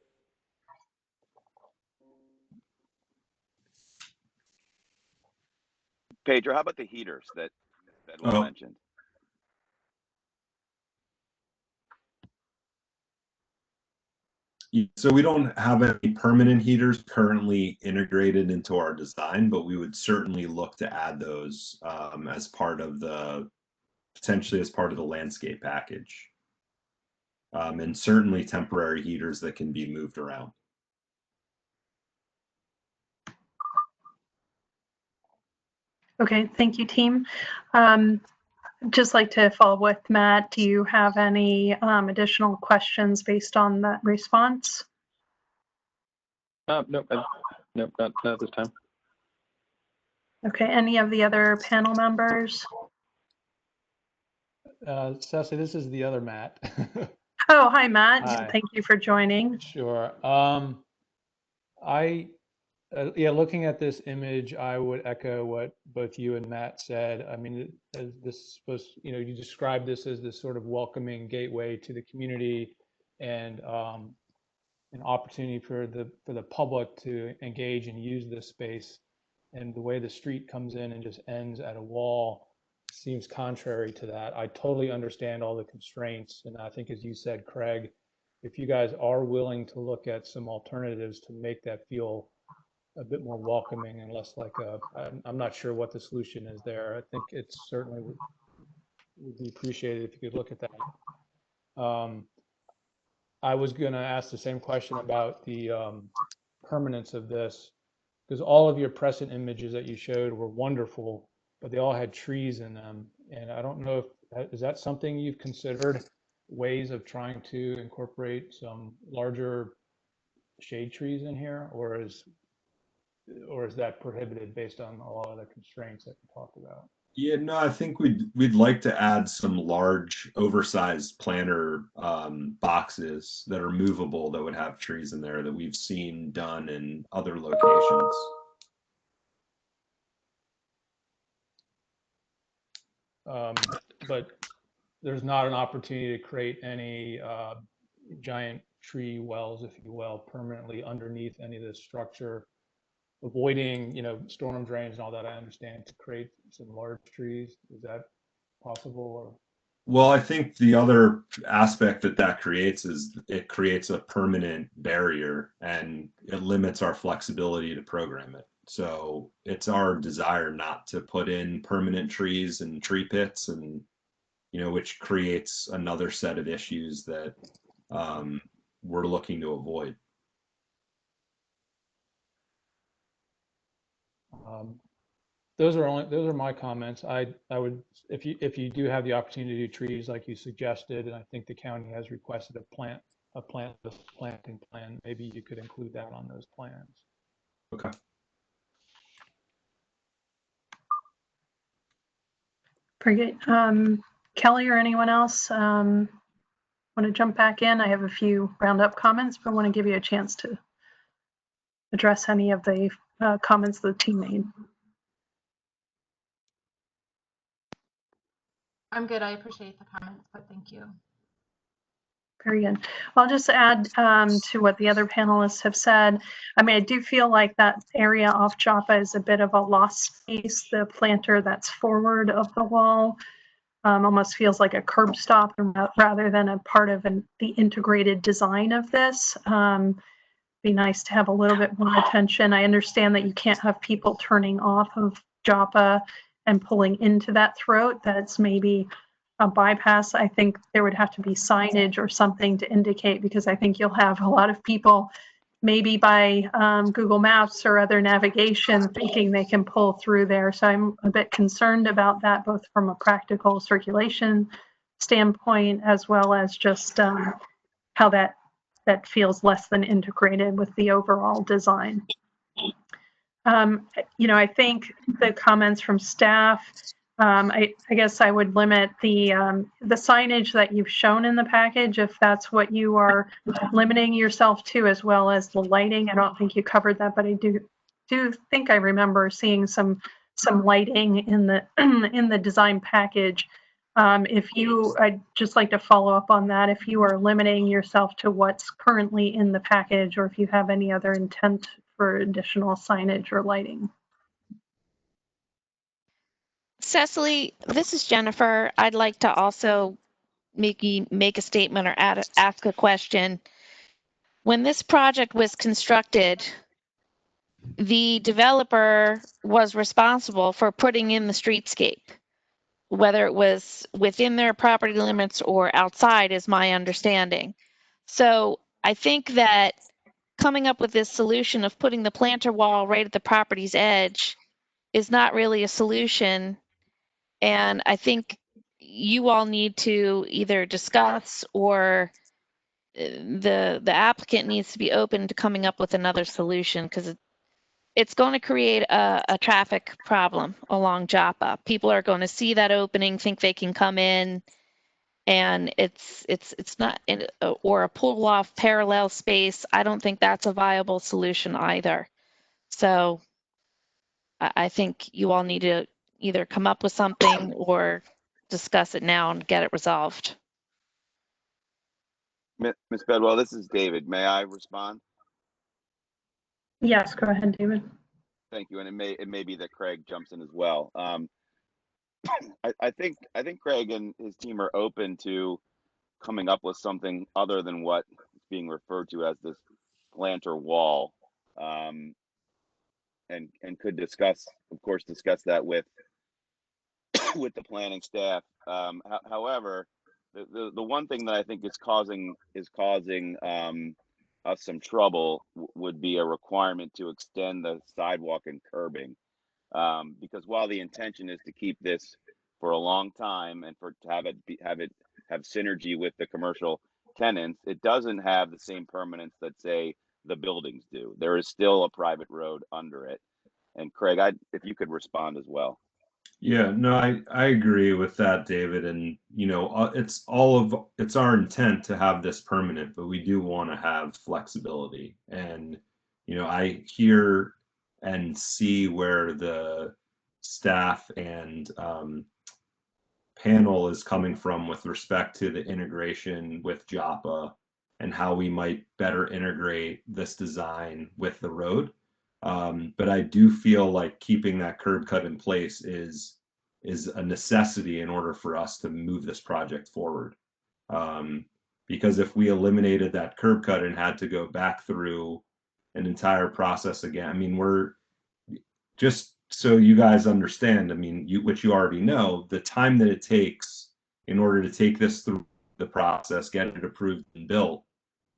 Pedro, how about the heaters that Will mentioned? So we don't have any permanent heaters currently integrated into our design, but we would certainly look to add those as part of potentially as part of the landscape package. And certainly temporary heaters that can be moved around. Okay, thank you, team. Just like to follow with Matt. Do you have any additional questions based on that response? Nope, not at this time. Okay, any of the other panel members? Ceci, this is the other Matt. Oh, hi, Matt. Hi. Thank you for joining. Sure. Yeah, looking at this image, I would echo what both you and Matt said. I mean, as this was, you described this as this sort of welcoming gateway to the community, and an opportunity for the public to engage and use this space. And the way the street comes in and just ends at a wall seems contrary to that. I totally understand all the constraints, and I think, as you said, Craig, if you guys are willing to look at some alternatives to make that feel a bit more welcoming and less like I'm not sure what the solution is there. I think it certainly would be appreciated if you could look at that. I was going to ask the same question about the permanence of this, because all of your present images that you showed were wonderful, but they all had trees in them. And I don't know is that something you've considered, ways of trying to incorporate some larger shade trees in here, or is that prohibited based on a lot of the constraints that you talked about? Yeah, no, I think we'd like to add some large, oversized planter boxes that are movable that would have trees in there that we've seen done in other locations. But there's not an opportunity to create any giant tree wells, if you will, permanently underneath any of this structure, avoiding, storm drains and all that. I understand, to create some large trees. Is that possible? Or? Well, I think the other aspect that creates is it creates a permanent barrier, and it limits our flexibility to program it. So it's our desire not to put in permanent trees and tree pits, and which creates another set of issues that we're looking to avoid. Those are my comments. I would, if you do have the opportunity to do trees like you suggested, and I think the county has requested a planting plan, maybe you could include that on those plans. Okay. Very good. Kelly or anyone else want to jump back in? I have a few roundup comments, but I want to give you a chance to address any of the comments the team made. I'm good. I appreciate the comments, but thank you. Very good. Well, I'll just add to what the other panelists have said. I mean, I do feel like that area off Joppa is a bit of a lost space. The planter that's forward of the wall almost feels like a curb stop rather than a part of the integrated design of this. Be nice to have a little bit more attention. I understand that you can't have people turning off of Joppa and pulling into that throat. That's maybe a bypass. I think there would have to be signage or something to indicate, because I think you'll have a lot of people maybe by Google Maps or other navigation thinking they can pull through there. So I'm a bit concerned about that, both from a practical circulation standpoint, as well as just how that feels less than integrated with the overall design. I think the comments from staff, I guess I would limit the signage that you've shown in the package, if that's what you are limiting yourself to, as well as the lighting. I don't think you covered that, but I do think I remember seeing some lighting in the in the design package. I'd just like to follow up on that. If you are limiting yourself to what's currently in the package, or if you have any other intent for additional signage or lighting. Cecily, this is Jennifer. I'd like to also make a statement or ask a question. When this project was constructed, the developer was responsible for putting in the streetscape. Whether it was within their property limits or outside is my understanding. So I think that coming up with this solution of putting the planter wall right at the property's edge is not really a solution. And I think you all need to either discuss, or the applicant needs to be open to coming up with another solution, because it's going to create a traffic problem along Joppa. People are going to see that opening, think they can come in, and it's not or a pull off parallel space. I don't think that's a viable solution either. So I think you all need to either come up with something or discuss it now and get it resolved. Ms. Bedwell, this is David. May I respond? Yes, go ahead, David. Thank you. And it may be that Craig jumps in as well. I think Craig and his team are open to coming up with something other than what is being referred to as this planter wall, and could discuss that with with the planning staff. However, the one thing that I think is causing us some trouble would be a requirement to extend the sidewalk and curbing, because while the intention is to keep this for a long time and to have synergy with the commercial tenants, it doesn't have the same permanence that, say, the buildings do. There is still a private road under it. And Craig, if you could respond as well. Yeah, no, I agree with that, David. And, it's our intent to have this permanent, but we do want to have flexibility. And, I hear and see where the staff and panel is coming from with respect to the integration with Joppa and how we might better integrate this design with the road. But I do feel like keeping that curb cut in place is a necessity in order for us to move this project forward. Because if we eliminated that curb cut and had to go back through an entire process again, I mean, we're just so you guys understand, I mean, which you already know, the time that it takes in order to take this through the process, get it approved and built,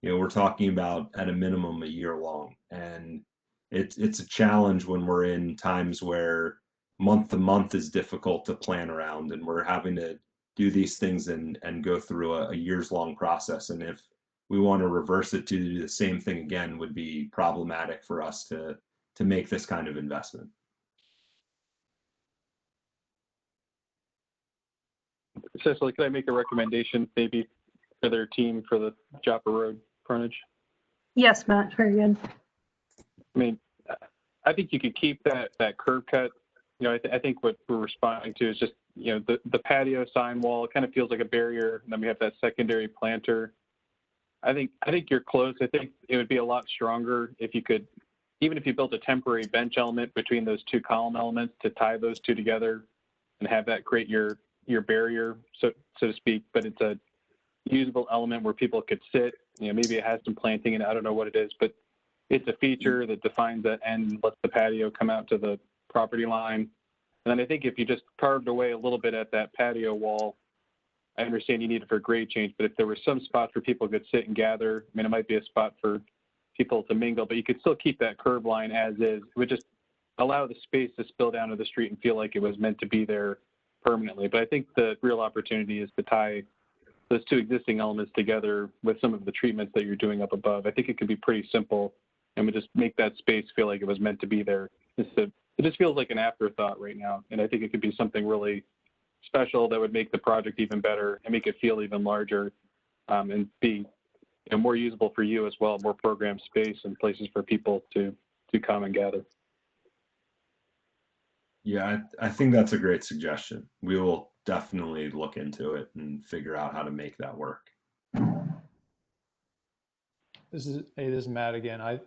we're talking about at a minimum a year long. And it's a challenge when we're in times where month to month is difficult to plan around, and we're having to do these things and go through a years long process. And if we want to reverse it to do the same thing again, would be problematic for us to make this kind of investment. Cecily, could I make a recommendation maybe for their team for the Joppa Road frontage? Yes, Matt, very good. I mean, I think you could keep that curb cut. I think what we're responding to is just, the patio sign wall. It kind of feels like a barrier. And then we have that secondary planter. I think you're close. I think it would be a lot stronger if you could, even if you built a temporary bench element between those two column elements to tie those two together and have that create your barrier, so to speak. But it's a usable element where people could sit. Maybe it has some planting in it. I don't know what it is, but it's a feature that defines that end, lets the patio come out to the property line. And then I think if you just carved away a little bit at that patio wall, I understand you need it for grade change, but if there was some spot where people could sit and gather, I mean, it might be a spot for people to mingle, but you could still keep that curb line as is. It would just allow the space to spill down to the street and feel like it was meant to be there permanently. But I think the real opportunity is to tie those two existing elements together with some of the treatments that you're doing up above. I think it could be pretty simple and would just make that space feel like it was meant to be there it just feels like an afterthought right now. And I think it could be something really special that would make the project even better and make it feel even larger, and be more usable for you as well, more program space and places for people to come and gather. Yeah, I think that's a great suggestion. We will definitely look into it and figure out how to make that work. This is Matt again. I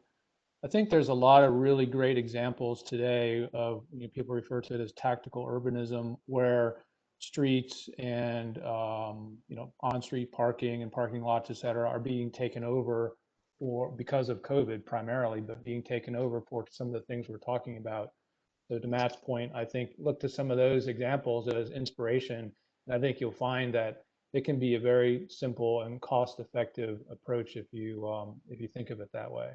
think there's a lot of really great examples today of, people refer to it as tactical urbanism, where streets and on-street parking and parking lots, et cetera, are being taken over because of COVID primarily, but being taken over for some of the things we're talking about. So to Matt's point, I think look to some of those examples as inspiration, and I think you'll find that it can be a very simple and cost-effective approach if you think of it that way.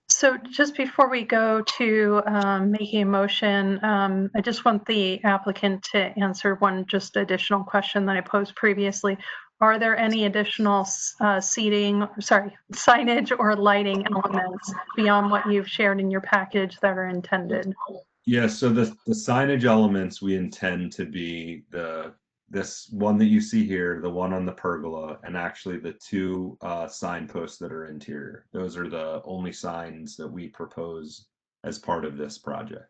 So just before we go to making a motion, I just want the applicant to answer one just additional question that I posed previously. Are there any additional signage or lighting elements beyond what you've shared in your package that are intended? Yeah, so the signage elements we intend to be this one that you see here, the one on the pergola, and actually the two signposts that are interior. Those are the only signs that we propose as part of this project.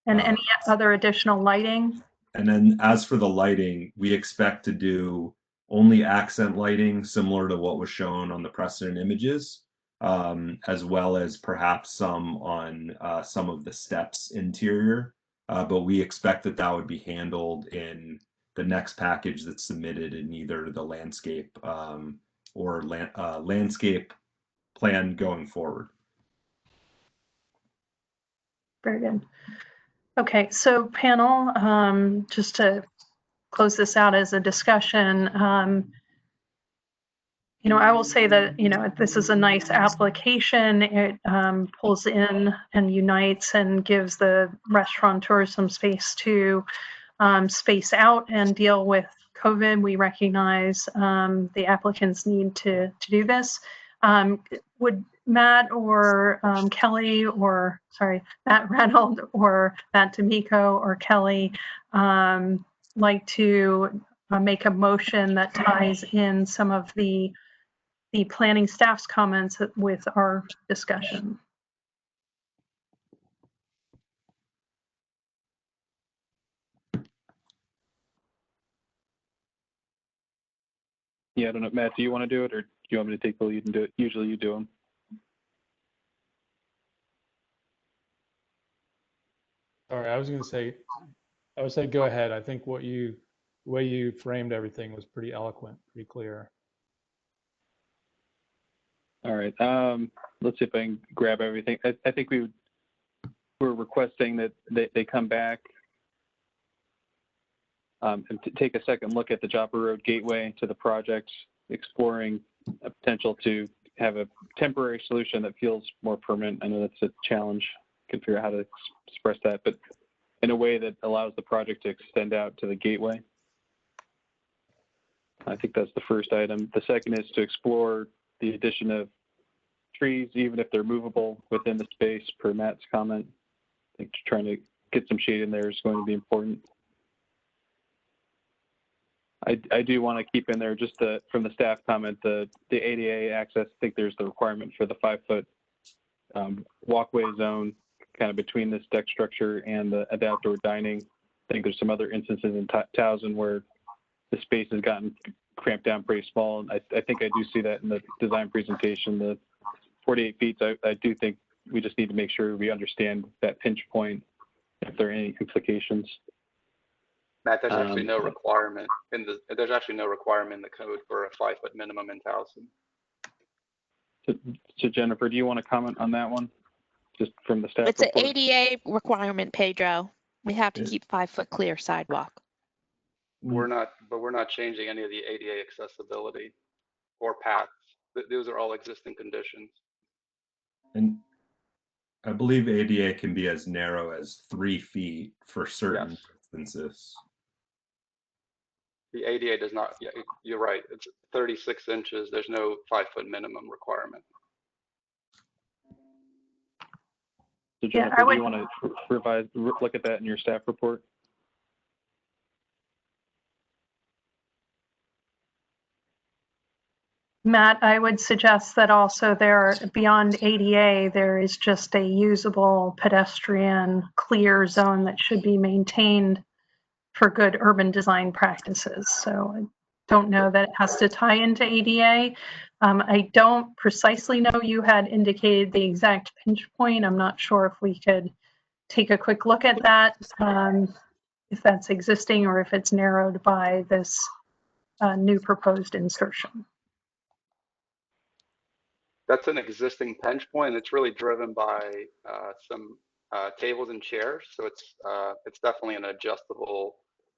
And any other additional lighting? And then as for the lighting, we expect to do only accent lighting similar to what was shown on the precedent images, as well as perhaps some on some of the steps interior. But we expect that would be handled in the next package that's submitted in either the landscape or landscape plan going forward. Very good. Okay, so panel, just to close this out as a discussion, I will say that, this is a nice application. It pulls in and unites and gives the restaurateurs some space to space out and deal with COVID. We recognize the applicant's need to do this. Would Matt or Kelly, or sorry, Matt Reynolds or Matt D'Amico or Kelly like to make a motion that ties in some of the planning staff's comments with our discussion? Yeah, I don't know, Matt, do you want to do it, or do you want me to take the lead and do it? Usually you do them. Sorry, I would say go ahead. I think the way you framed everything was pretty eloquent, pretty clear. All right, let's see if I can grab everything. I think we're requesting that they come back and take a second look at the Joppa Road gateway to the project, exploring a potential to have a temporary solution that feels more permanent. I know that's a challenge. Can figure out how to express that, but in a way that allows the project to extend out to the gateway. I think that's the first item. The second is to explore the addition of trees, even if they're movable within the space, per Matt's comment. I think trying to get some shade in there is going to be important. I do want to keep in there just from the staff comment, the ADA access. I think there's the requirement for the 5-foot walkway zone kind of between this deck structure and the outdoor dining. I think there's some other instances in Towson where the space has gotten cramped down pretty small. And I think I do see that in the design presentation, the 48 feet. I do think we just need to make sure we understand that pinch point, if there are any implications. Matt, there's actually no requirement in the code for a 5-foot minimum in Towson. So Jennifer, do you want to comment on that one? Just from the staff It's report? an ADA requirement, Pedro. We have to keep 5-foot clear sidewalk. We're not changing any of the ADA accessibility or paths. Those are all existing conditions. And I believe ADA can be as narrow as 3 feet for certain instances. The ADA does not, yeah, you're right. It's 36 inches. There's no 5-foot minimum requirement. So Yeah, Jennifer, I do you would- want to look at that in your staff report? Matt, I would suggest that also there, beyond ADA, there is just a usable pedestrian clear zone that should be maintained for good urban design practices. So I don't know that it has to tie into ADA. I don't precisely know you had indicated the exact pinch point. I'm not sure if we could take a quick look at that, if that's existing or if it's narrowed by this new proposed insertion. That's an existing pinch point. It's really driven by some tables and chairs. So it's definitely an adjustable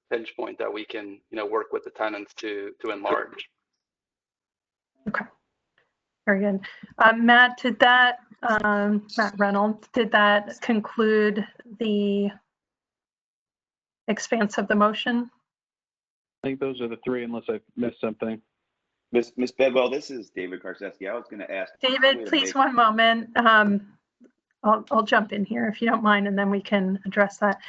pinch point that we can work with the tenants to enlarge. Okay, very good. Matt, did that, Matt Reynolds, did that conclude the expanse of the motion? I think those are the three, unless I missed something. Ms. Bedwell, this is David Karczewski. I was going to ask. David, please, one moment. I'll jump in here if you don't mind, and then we can address that.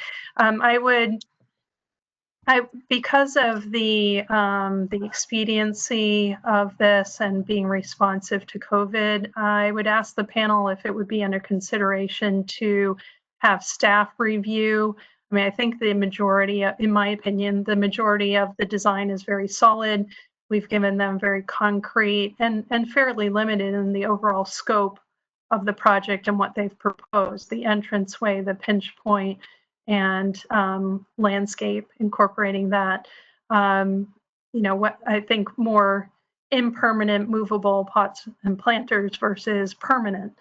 Because of the expediency of this and being responsive to COVID, I would ask the panel if it would be under consideration to have staff review. I mean, I think the majority, in my opinion, the majority of the design is very solid. We've given them very concrete and fairly limited in the overall scope of the project and what they've proposed, the entranceway, the pinch point, and landscape, incorporating that. What I think more impermanent movable pots and planters versus permanent.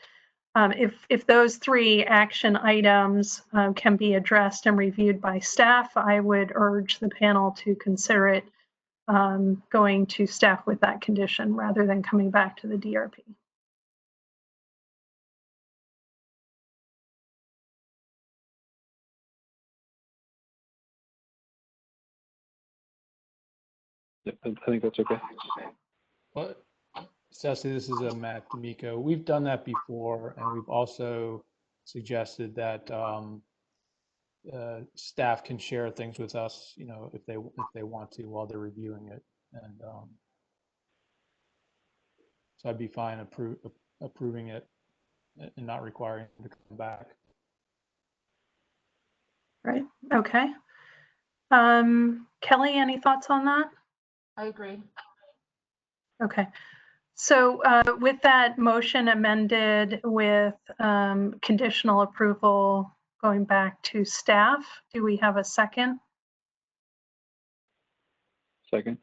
If those three action items can be addressed and reviewed by staff, I would urge the panel to consider it going to staff with that condition rather than coming back to the DRP. Yep, I think that's okay. Well, Cecily, this is Matt D'Amico. We've done that before, and we've also suggested that staff can share things with us, if they want to while they're reviewing it, and so I'd be fine approving it and not requiring it to come back. Right. Okay. Kelly, any thoughts on that? I agree. Okay. So with that motion amended with conditional approval going back to staff, do we have a second? Second.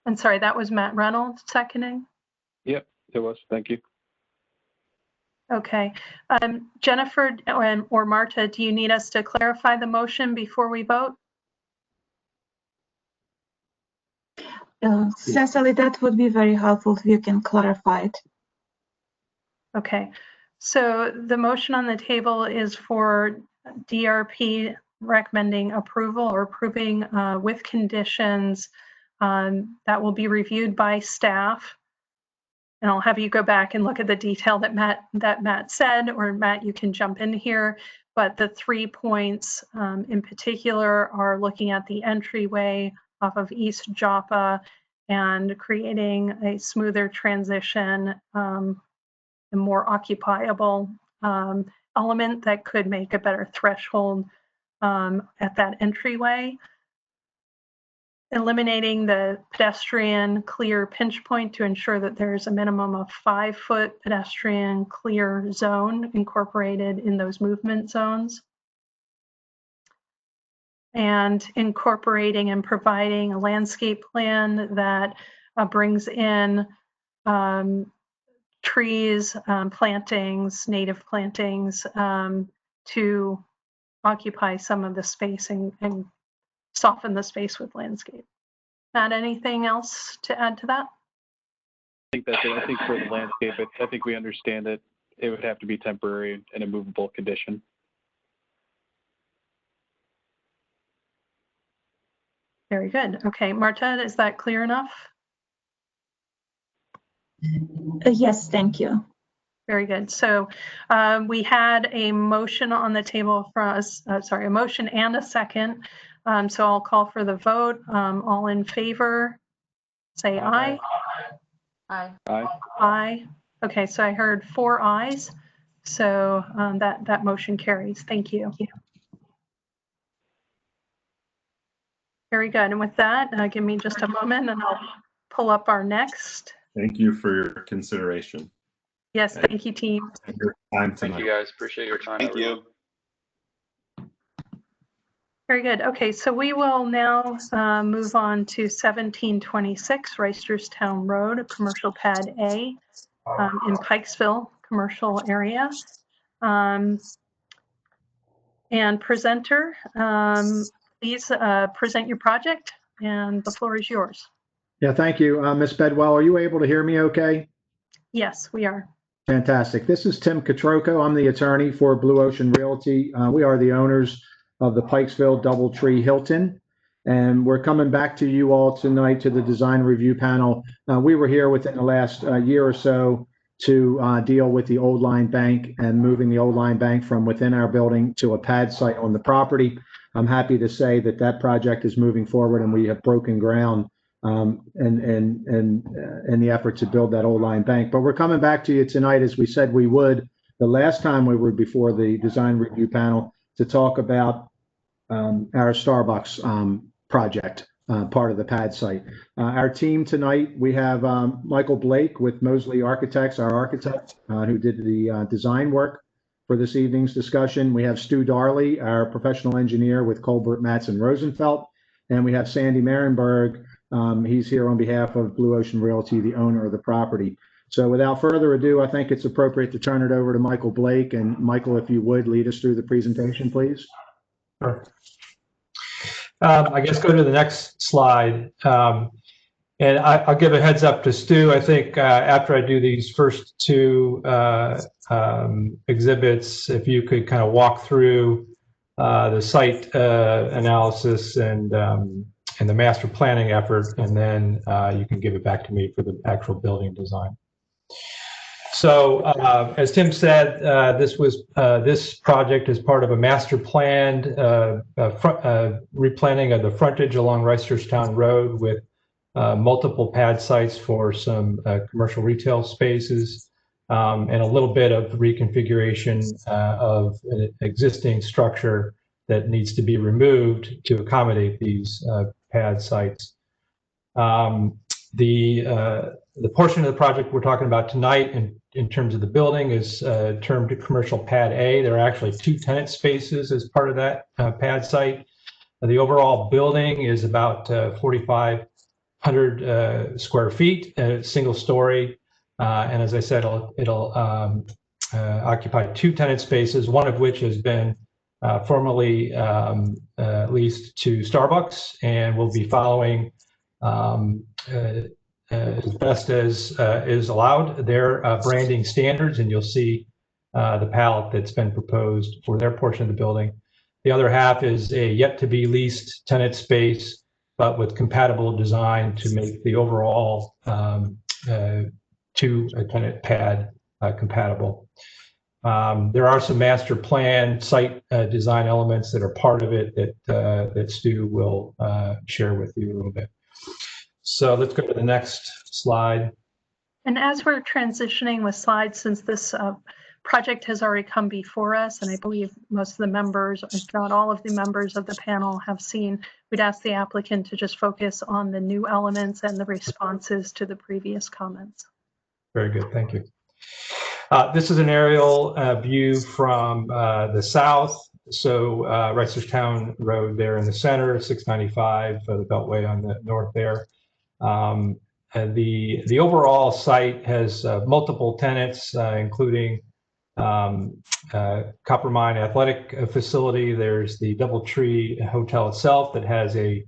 I'm sorry, that was Matt Reynolds seconding? Yep, it was. Thank you. Okay. Jennifer or Marta, do you need us to clarify the motion before we vote? Cecily, that would be very helpful if you can clarify it. Okay. So the motion on the table is for DRP recommending approval or approving with conditions that will be reviewed by staff. And I'll have you go back and look at the detail that Matt said, or Matt, you can jump in here. But the 3 points in particular are looking at the entryway off of East Joppa and creating a smoother transition, a more occupiable element that could make a better threshold at that entryway. Eliminating the pedestrian clear pinch point to ensure that there's a minimum of 5-foot pedestrian clear zone incorporated in those movement zones. And incorporating and providing a landscape plan that brings in trees, plantings, native plantings to occupy some of the space and soften the space with landscape. Matt, anything else to add to that? I think that's it. I think for the landscape, I think we understand that it would have to be temporary and a movable condition. Very good. Okay, Marta, is that clear enough? Yes, thank you. Very good. So we had a motion on the table for us, sorry, a motion and a second. So I'll call for the vote. All in favor, say aye. Aye. Aye. Aye. Okay, so I heard 4 ayes. So that motion carries. Thank you. Very good. And with that, give me just a moment and I'll pull up our next. Thank you for your consideration Yes, thank you, team. and your time Thank tonight. you guys. Appreciate your time. Thank you. everyone. Very good. Okay, so we will now move on to 1726 Reisterstown Road, Commercial Pad A in Pikesville Commercial Area. And presenter, please present your project, and the floor is yours. Yeah, thank you. Ms. Bedwell, are you able to hear me okay? Yes, we are. Fantastic. This is Tim Catroco. I'm the attorney for Blue Ocean Realty. We are the owners of the Pikesville Doubletree Hilton, and we're coming back to you all tonight to the design review panel. We were here within the last year or so to deal with the Old Line Bank and moving the Old Line Bank from within our building to a pad site on the property. I'm happy to say that that project is moving forward and we have broken ground in the effort to build that Old Line Bank. But we're coming back to you tonight, as we said we would the last time we were before the design review panel, to talk about our Starbucks project, part of the pad site. Our team tonight, we have Michael Blake with Mosley Architects, our architect, who did the design work for this evening's discussion. We have Stu Darley, our professional engineer with Colbert Matson Rosenfeld, and we have Sandy Marenberg. He's here on behalf of Blue Ocean Realty, the owner of the property. So without further ado, I think it's appropriate to turn it over to Michael Blake. And Michael, if you would lead us through the presentation, please. Sure. I guess go to the next slide. And I'll give a heads up to Stu. I think after I do these first two exhibits, if you could kind of walk through the site analysis and the master planning effort, and then you can give it back to me for the actual building design. So as Tim said, this project is part of a master planned replanning of the frontage along Reisterstown Road with multiple pad sites for some commercial retail spaces and a little bit of reconfiguration of an existing structure that needs to be removed to accommodate these pad sites. The portion of the project we're talking about tonight in terms of the building is termed Commercial Pad A. There are actually 2 tenant spaces as part of that pad site. The overall building is about 4,500 square feet, single story. And as I said, it'll occupy 2 tenant spaces, one of which has been formally leased to Starbucks, and will be following as best as is allowed their branding standards, and you'll see the palette that's been proposed for their portion of the building. The other half is a yet to be leased tenant space, but with compatible design to make the overall 2 tenant pad compatible. There are some master plan site design elements that are part of it that Stu will share with you a little bit. So let's go to the next slide. And as we're transitioning with slides, since this project has already come before us, and I believe most of the members, if not all of the members of the panel have seen, we'd ask the applicant to just focus on the new elements and the responses to the previous comments. Very good, thank you. This is an aerial view from the south. So Reisterstown Road there in the center, 695, the Beltway on the north there. The overall site has multiple tenants, including Coppermine Athletic Facility. There's the Doubletree Hotel itself that has a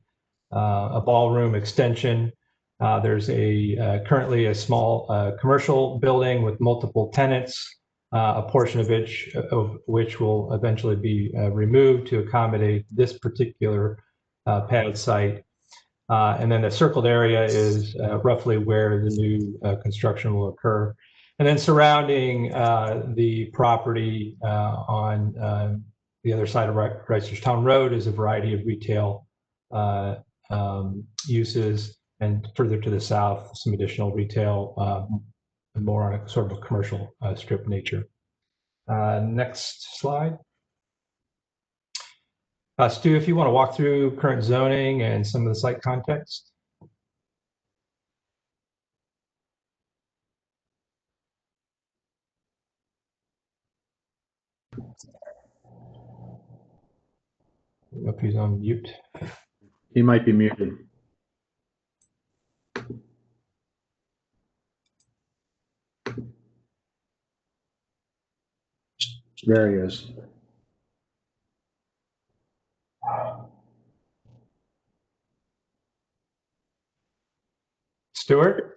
ballroom extension. There's currently a small commercial building with multiple tenants, a portion of which will eventually be removed to accommodate this particular pad site. And then the circled area is roughly where the new construction will occur. And then surrounding the property on the other side of Reisterstown Road is a variety of retail uses, and further to the south, some additional retail, more on a sort of a commercial strip nature. Next slide. Stu, if you want to walk through current zoning and some of the site context. I don't know if he's on mute. He might be muted. There he is. Stuart?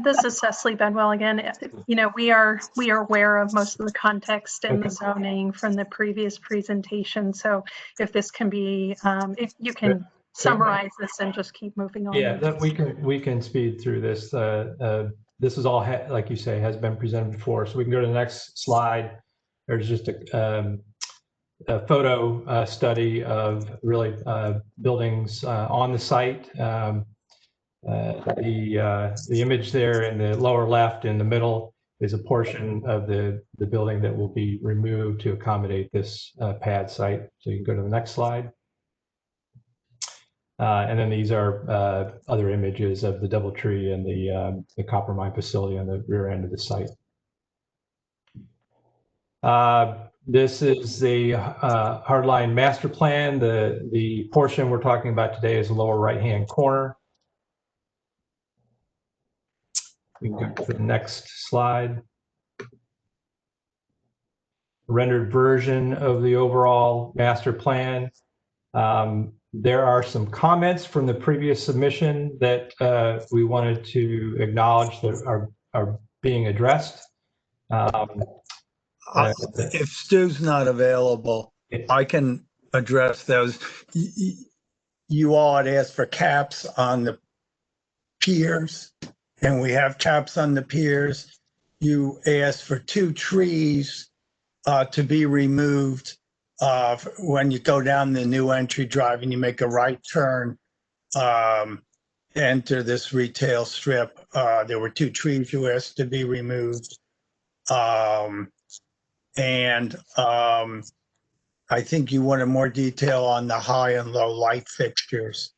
This is Cecily Bedwell again. You know, we are aware of most of the context and the zoning from the previous presentation. So if this can be, if you can summarize this and just keep moving on. Yeah, that we can speed through this. This is all, like you say, has been presented before. So we can go to the next slide. There's just a photo study of really buildings on the site. The image there in the lower left in the middle is a portion of the building that will be removed to accommodate this pad site. So you can go to the next slide. And then these are other images of the DoubleTree and the copper mine facility on the rear end of the site. This is the hardline master plan. The portion we're talking about today is the lower right-hand corner. We can go to the next slide. Rendered version of the overall master plan. There are some comments from the previous submission that we wanted to acknowledge that are being addressed. If Stu's not available, I can address those. You all had asked for caps on the piers, and we have caps on the piers. You asked for 2 trees to be removed when you go down the new entry drive and you make a right turn, enter this retail strip. There were 2 trees you asked to be removed. I think you wanted more detail on the high and low light fixtures.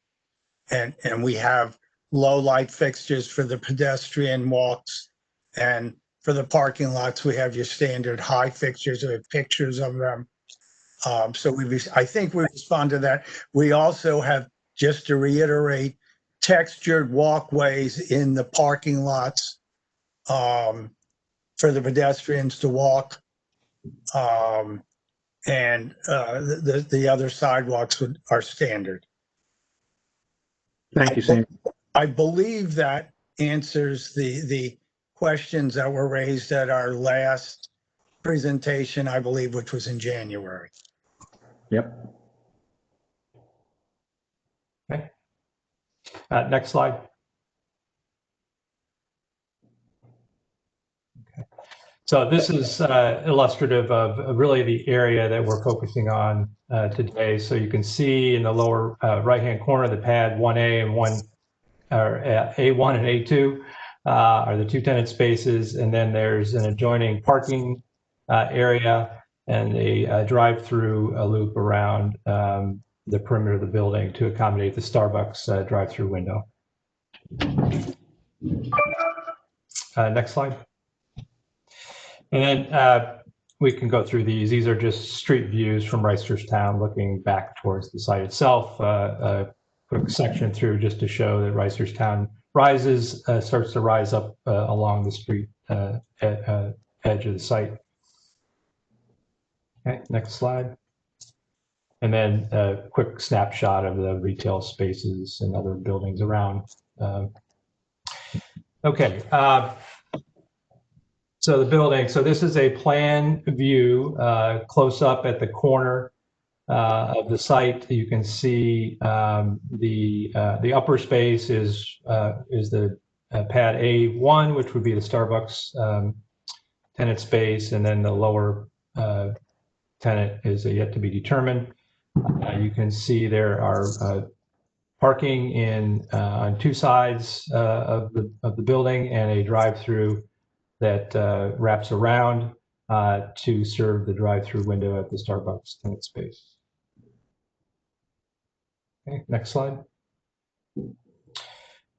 And we have low light fixtures for the pedestrian walks, and for the parking lots, we have your standard high fixtures. We have pictures of them. So I think we respond to that. We also have, just to reiterate, textured walkways in the parking lots for the pedestrians to walk. And the other sidewalks are standard. Thank you, Sam. I believe that answers the questions that were raised at our last presentation, I believe, which was in January. Yep. Okay. Next slide. Okay. So this is illustrative of really the area that we're focusing on today. So you can see in the lower right-hand corner, the pad 1A and A1 and A2 are the 2 tenant spaces, and then there's an adjoining parking area and a drive-through loop around the perimeter of the building to accommodate the Starbucks drive-through window. Next slide. And then we can go through these. These are just street views from Reisterstown looking back towards the site itself. A quick section through just to show that Reisterstown starts to rise up along the street edge of the site. Okay, next slide. And then a quick snapshot of the retail spaces and other buildings around. Okay. So the building, so this is a plan view close up at the corner of the site. You can see the upper space is the pad A1, which would be the Starbucks tenant space, and then the lower tenant is yet to be determined. You can see there are parking on two sides of the building and a drive-through that wraps around to serve the drive-through window at the Starbucks tenant space. Okay, next slide.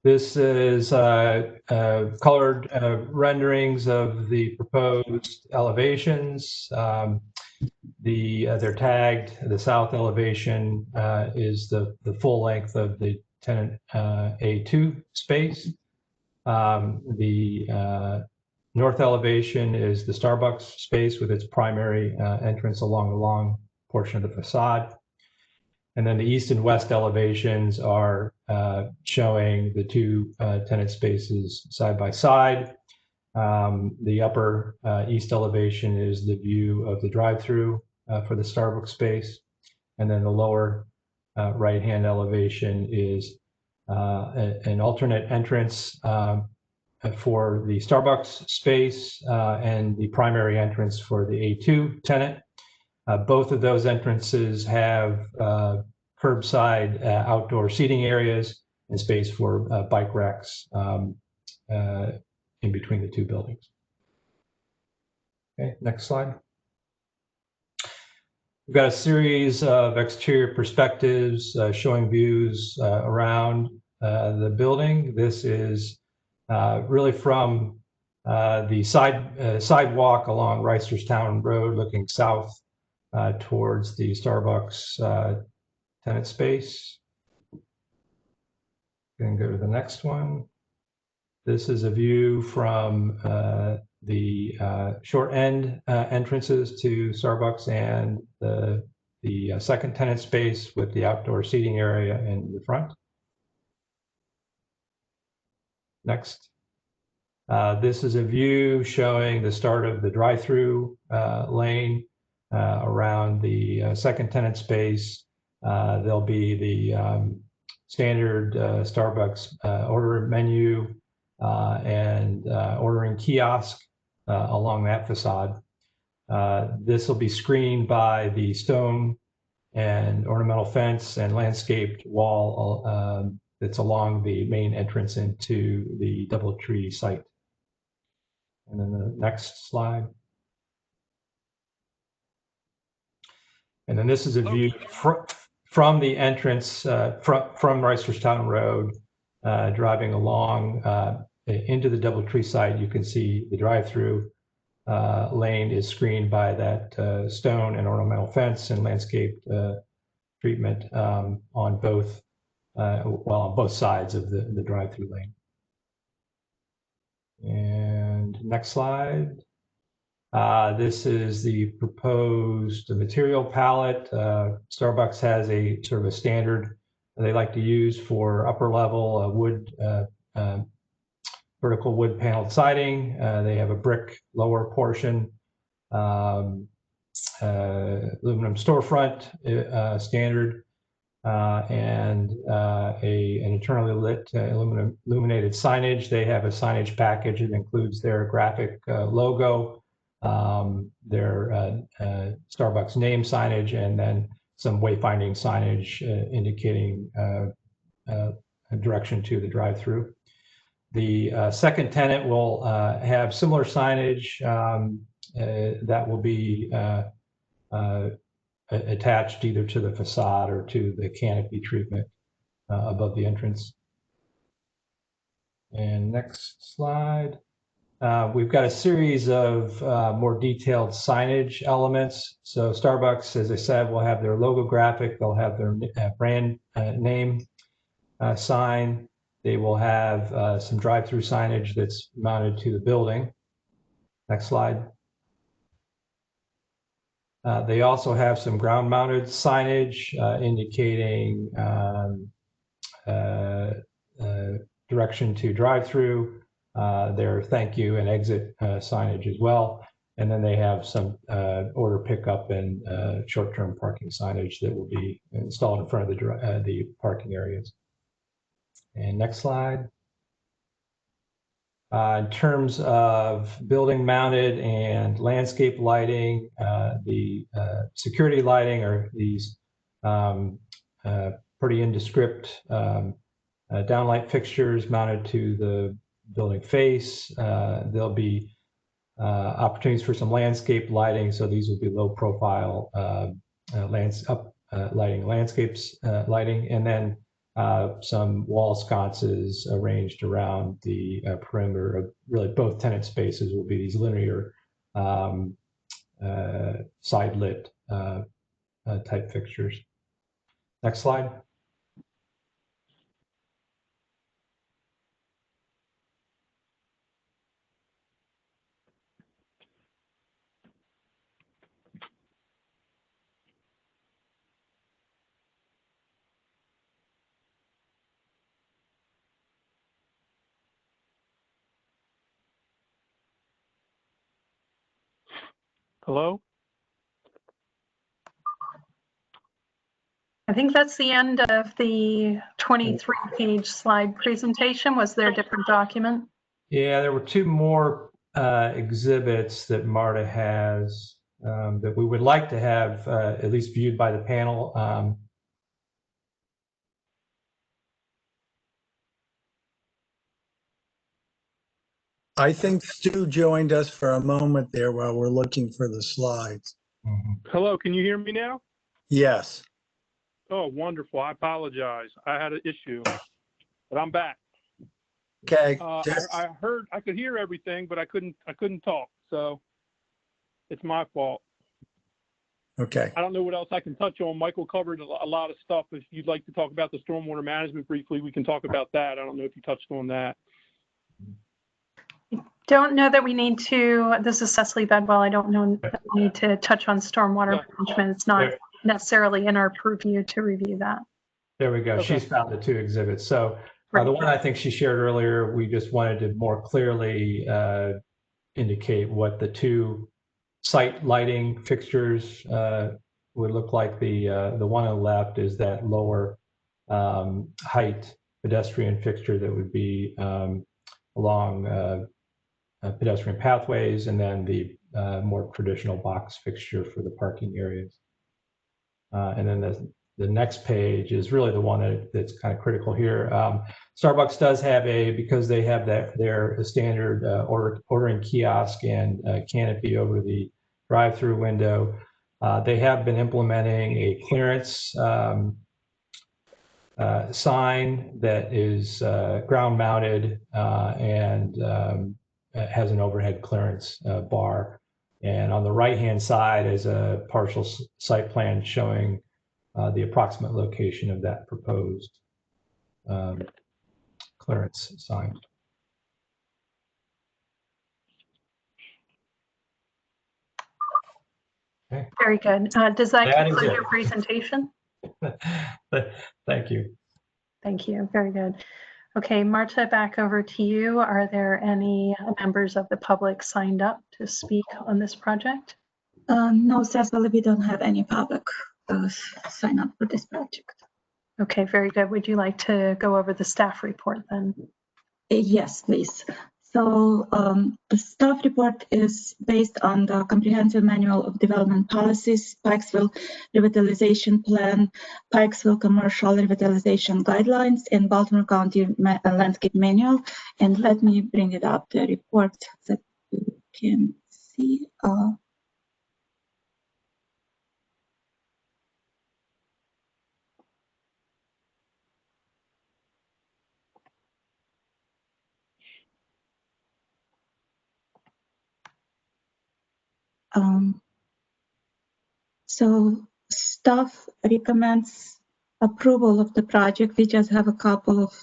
This is colored renderings of the proposed elevations. They're tagged. The south elevation is the full length of the tenant A2 space. The north elevation is the Starbucks space with its primary entrance along the long portion of the facade. And then the east and west elevations are showing the two tenant spaces side by side. The upper east elevation is the view of the drive-through for the Starbucks space. And then the lower right-hand elevation is an alternate entrance for the Starbucks space and the primary entrance for the A2 tenant. Both of those entrances have curbside outdoor seating areas and space for bike racks in between the two buildings. Okay, next slide. We've got a series of exterior perspectives showing views around the building. This is really from the sidewalk along Reisterstown Road looking south towards the Starbucks tenant space. Going to go to the next one. This is a view from the short end entrances to Starbucks and the second tenant space with the outdoor seating area in the front. Next. This is a view showing the start of the drive-through lane around the second tenant space. There'll be the standard Starbucks order menu and ordering kiosk along that facade. This will be screened by the stone and ornamental fence and landscaped wall that's along the main entrance into the DoubleTree site. And then the next slide. And then this is a view from the entrance from Reisterstown Road, driving along into the DoubleTree site. You can see the drive-through lane is screened by that stone and ornamental fence and landscaped treatment on both on both sides of the drive-through lane. And next slide. This is the proposed material palette. Starbucks has a sort of a standard they like to use for upper level wood, vertical wood paneled siding. They have a brick lower portion, aluminum storefront standard, and an internally lit illuminated signage. They have a signage package that includes their graphic logo, their Starbucks name signage, and then some wayfinding signage indicating a direction to the drive-through. The second tenant will have similar signage that will be attached either to the facade or to the canopy treatment above the entrance. And next slide. We've got a series of more detailed signage elements. So Starbucks, as I said, will have their logo graphic. They'll have their brand name sign. They will have some drive-through signage that's mounted to the building. Next slide. They also have some ground-mounted signage indicating direction to drive-through, their thank you and exit signage as well. And then they have some order pickup and short-term parking signage that will be installed in front of the parking areas. And next slide. In terms of building mounted and landscape lighting, the security lighting are these pretty indescript downlight fixtures mounted to the building face. There'll be opportunities for some landscape lighting, so these will be low profile lighting, landscapes lighting, and then some wall sconces arranged around the perimeter of really both tenant spaces will be these linear side lit type fixtures. Next slide. Hello? I think that's the end of the 23-page slide presentation. Was there a different document? Yeah, there were two more exhibits that Marta has that we would like to have at least viewed by the panel. I think Stu joined us for a moment there while we're looking for the slides. Hello, can you hear me now? Yes. Oh, wonderful. I apologize. I had an issue, but I'm back. Okay. I heard, I could hear everything, but I couldn't talk. So it's my fault. Okay. I don't know what else I can touch on. Michael covered a lot of stuff. If you'd like to talk about the stormwater management briefly, we can talk about that. I don't know if you touched on that. Don't know that we need to, this is Cecily Bedwell. I don't know that we need to touch on stormwater management. It's not necessarily in our purview to review that. There we go. Okay. She's found the two exhibits. So the one I think she shared earlier, we just wanted to more clearly indicate what the two site lighting fixtures would look like. The one on the left is that lower height pedestrian fixture that would be along pedestrian pathways, and then the more traditional box fixture for the parking areas. And then the next page is really the one that's kind of critical here. Starbucks does have because they have their standard ordering kiosk and canopy over the drive-through window. They have been implementing a clearance sign that is ground mounted and has an overhead clearance bar. And on the right-hand side is a partial site plan showing the approximate location of that proposed clearance sign. Okay. Very good. Does that conclude your presentation? Thank you. Thank you. Very good. Okay, Marta, back over to you. Are there any members of the public signed up to speak on this project? No, Cecily, we don't have any public sign up for this project. Okay, very good. Would you like to go over the staff report then? Yes, please. So the staff report is based on the Comprehensive Manual of Development Policies, Pikesville Revitalization Plan, Pikesville Commercial Revitalization Guidelines, and Baltimore County Landscape Manual. And let me bring it up, the report that you can see. So staff recommends approval of the project. We just have a couple of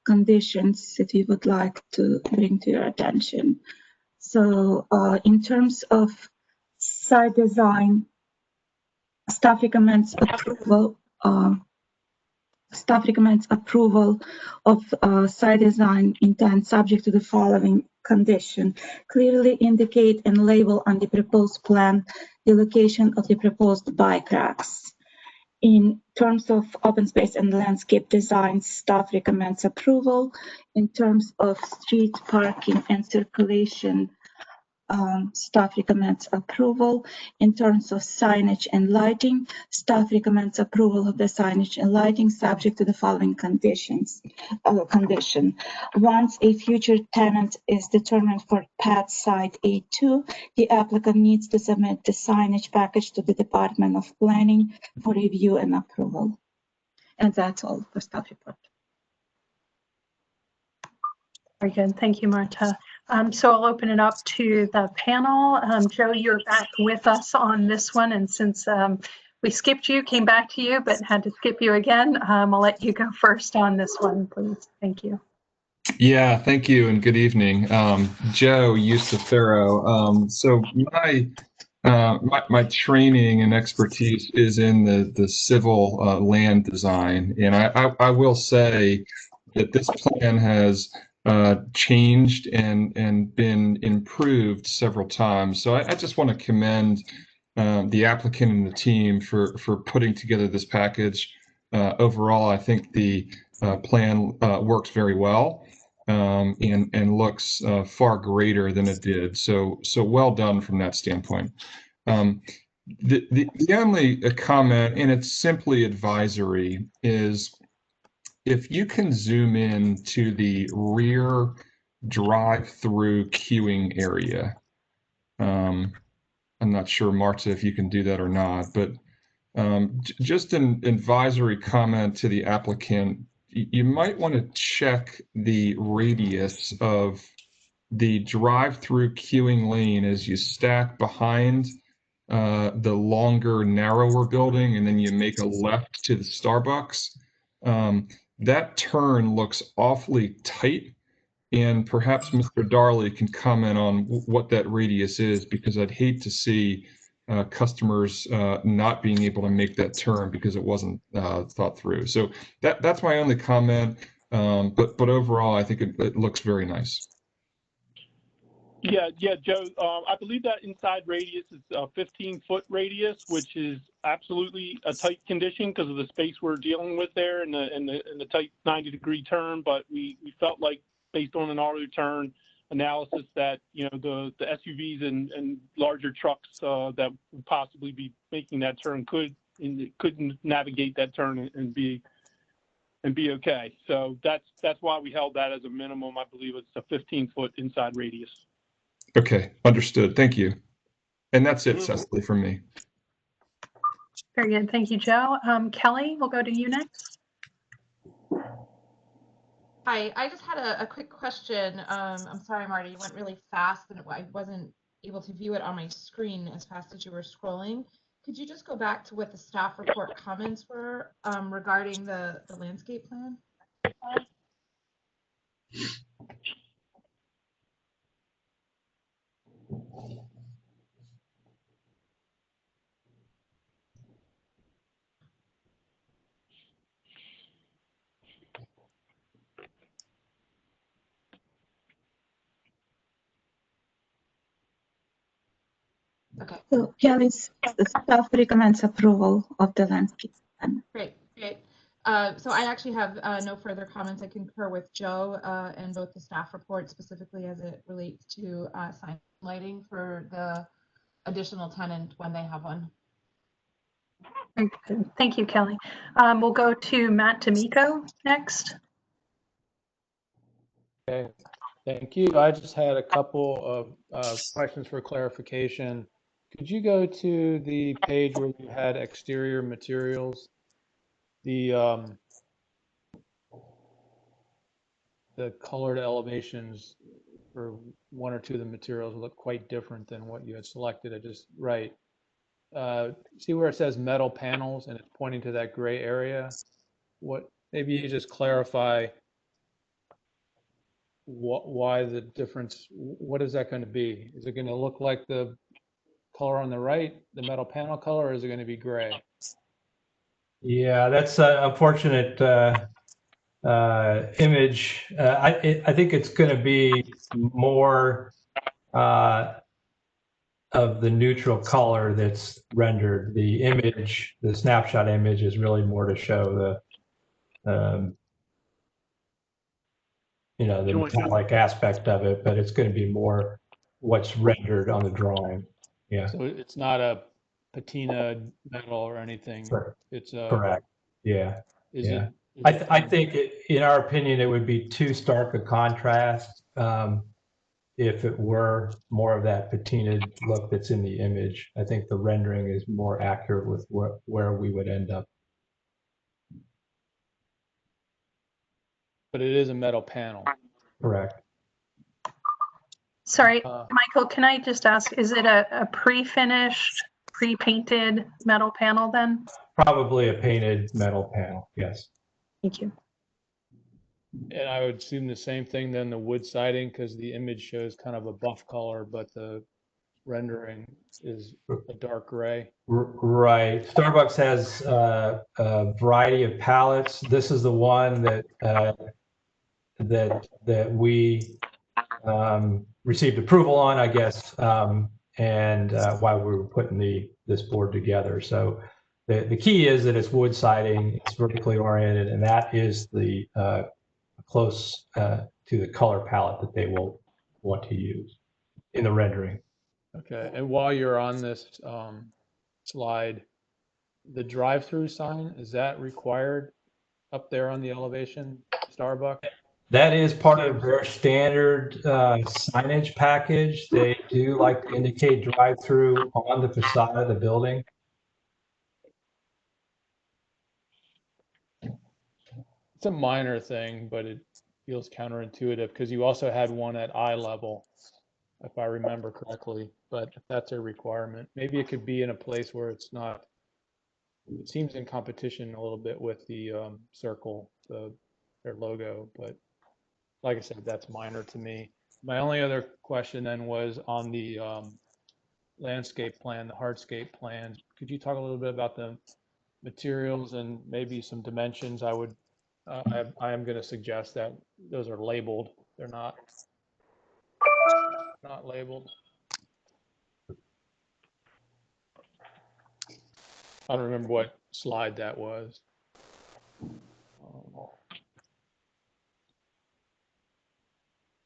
conditions that we would like to bring to your attention. So in terms of site design, staff recommends approval. Staff recommends approval of site design intent subject to the following condition. Clearly indicate and label on the proposed plan the location of the proposed bike racks. In terms of open space and landscape design, staff recommends approval. In terms of street parking and circulation, staff recommends approval. In terms of signage and lighting, staff recommends approval of the signage and lighting subject to the following conditions. Condition. Once a future tenant is determined for pad site A2, the applicant needs to submit the signage package to the Department of Planning for review and approval. And that's all for staff report. Very good. Thank you, Marta. So I'll open it up to the panel. Joe, you're back with us on this one. And since we skipped you, came back to you, but had to skip you again, I'll let you go first on this one, please. Thank you. Yeah, thank you and good evening. Joe Yusufero. So my training and expertise is in the civil land design. And I will say that this plan has changed and been improved several times. So I just want to commend the applicant and the team for putting together this package. Overall, I think the plan works very well and looks far greater than it did. So well done from that standpoint. The only comment, and it's simply advisory, is if you can zoom in to the rear drive-through queuing area. I'm not sure, Marta, if you can do that or not, but just an advisory comment to the applicant, you might want to check the radius of the drive-through queuing lane as you stack behind the longer, narrower building, and then you make a left to the Starbucks. That turn looks awfully tight, and perhaps Mr. Darley can comment on what that radius is, because I'd hate to see customers not being able to make that turn because it wasn't thought through. So that's my only comment, but overall, I think it looks very nice. Yeah, Joe, I believe that inside radius is a 15-foot radius, which is absolutely a tight condition because of the space we're dealing with there and the tight 90-degree turn. But we felt like, based on an auto turn analysis, that the SUVs and larger trucks that would possibly be making that turn could navigate that turn and be okay. So that's why we held that as a minimum. I believe it's a 15-foot inside radius. Okay, understood. Thank you. And that's it, Cecily, from me. Very good. Thank you, Joe. Kelly, we'll go to you next. Hi, I just had a quick question. I'm sorry, Marty, you went really fast and I wasn't able to view it on my screen as fast as you were scrolling. Could you just go back to what the staff report comments were regarding the landscape plan? Okay. So Kelly's staff recommends approval of the landscape plan. Great. So I actually have no further comments. I concur with Joe and both the staff report, specifically as it relates to sign lighting for the additional tenant when they have one. Very good. Thank you, Kelly. We'll go to Matt D'Amico next. Okay, thank you. I just had a couple of questions for clarification. Could you go to the page where you had exterior materials? The colored elevations for one or two of the materials look quite different than what you had selected. See where it says metal panels and it's pointing to that gray area? Maybe you just clarify why the difference, what is that going to be? Is it going to look like the color on the right, the metal panel color, or is it going to be gray? Yeah, that's unfortunate, image, I think it's going to be more of the neutral color that's rendered. The image, the snapshot image, is really more to show the the metallic aspect of it, but it's going to be more what's rendered on the drawing. Yeah. So it's not a patina metal or anything. Correct. It's Correct. Yeah. Is Yeah. it? I think, in our opinion, it would be too stark a contrast if it were more of that patinaed look that's in the image. I think the rendering is more accurate with where we would end up. But it is a metal panel. Correct. Sorry, Michael, can I just ask, is it a pre-finished, pre-painted metal panel then? Probably a painted metal panel. Yes. Thank you. And I would assume the same thing then, the wood siding, because the image shows kind of a buff color, but the rendering is a dark gray. Right. Starbucks has a variety of palettes. This is the one that that we received approval on, I guess, and while we were putting this board together. So the key is that it's wood siding, it's vertically oriented, and that is the close to the color palette that they will want to use in the rendering. Okay, and while you're on this slide, the drive-through sign, is that required up there on the elevation, Starbucks? That is part of their standard signage package. They do like to indicate drive-through on the facade of the building. It's a minor thing, but it feels counterintuitive because you also had one at eye level, if I remember correctly, but if that's a requirement, maybe it could be in a place where it's not, it seems in competition a little bit with the circle, their logo, but like I said, that's minor to me. My only other question then was on the landscape plan, the hardscape plan. Could you talk a little bit about the materials and maybe some dimensions? I am going to suggest that those are labeled. They're not labeled. I don't remember what slide that was.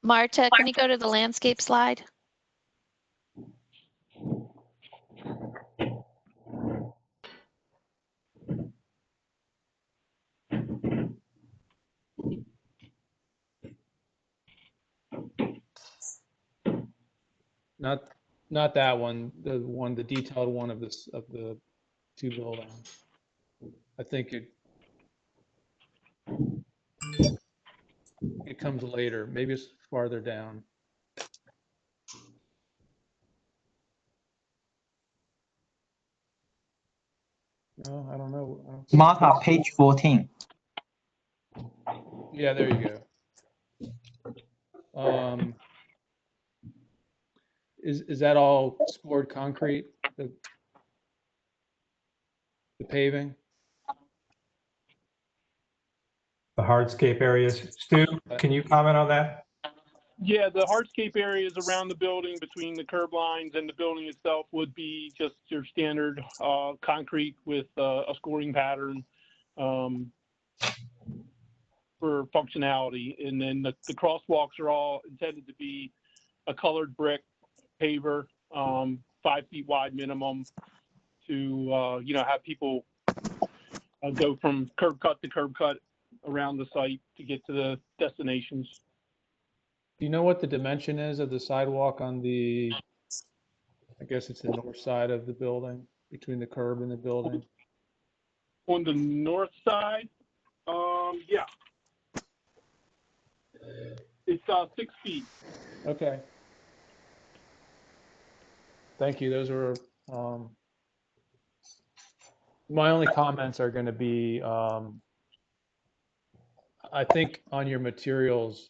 Marta, can you go to the landscape slide? Not that one, the detailed one of the two buildings. I think it comes later. Maybe it's farther down. No, I don't know. Marta, page 14. Yeah, there you go. Is that all scored concrete? The paving? The hardscape areas. Stu, can you comment on that? Yeah, the hardscape areas around the building between the curb lines and the building itself would be just your standard concrete with a scoring pattern for functionality. And then the crosswalks are all intended to be a colored brick paver, 5 feet wide minimum, to have people go from curb cut to curb cut around the site to get to the destinations. Do you know what the dimension is of the sidewalk on the, I guess it's the north side of the building, between the curb and the building? On the north side, yeah. It's 6 feet. Okay. Thank you. Those were, my only comments are going to be, I think on your materials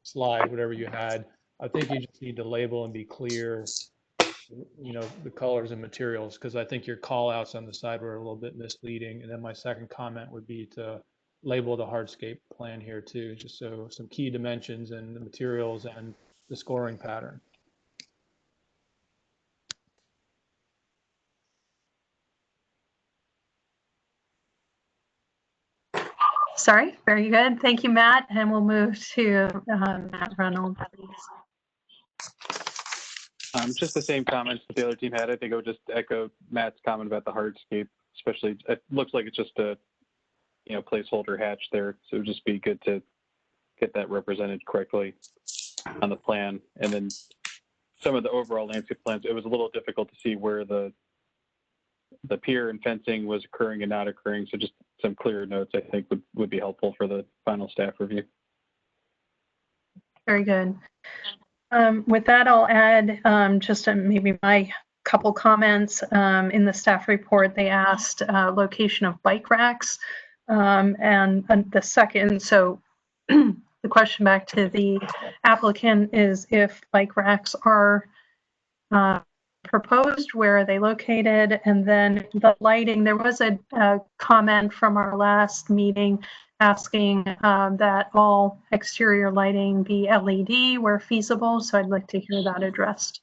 slide, whatever you had, I think you just need to label and be clear the colors and materials, because I think your call outs on the side were a little bit misleading. And then my second comment would be to label the hardscape plan here too, just so some key dimensions and the materials and the scoring pattern. Sorry, very good. Thank you, Matt. And we'll move to Matt Reynolds, please. Just the same comments that the other team had. I think I would just echo Matt's comment about the hardscape, especially it looks like it's just a placeholder hatch there. So it would just be good to get that represented correctly on the plan. And then some of the overall landscape plans, it was a little difficult to see where the pier and fencing was occurring and not occurring. So just some clearer notes, I think, would be helpful for the final staff review. Very good. With that, I'll add just maybe my couple comments. In the staff report, they asked location of bike racks. And the second, so the question back to the applicant is if bike racks are proposed, where are they located? And then the lighting, there was a comment from our last meeting asking that all exterior lighting be LED where feasible. So I'd like to hear that addressed.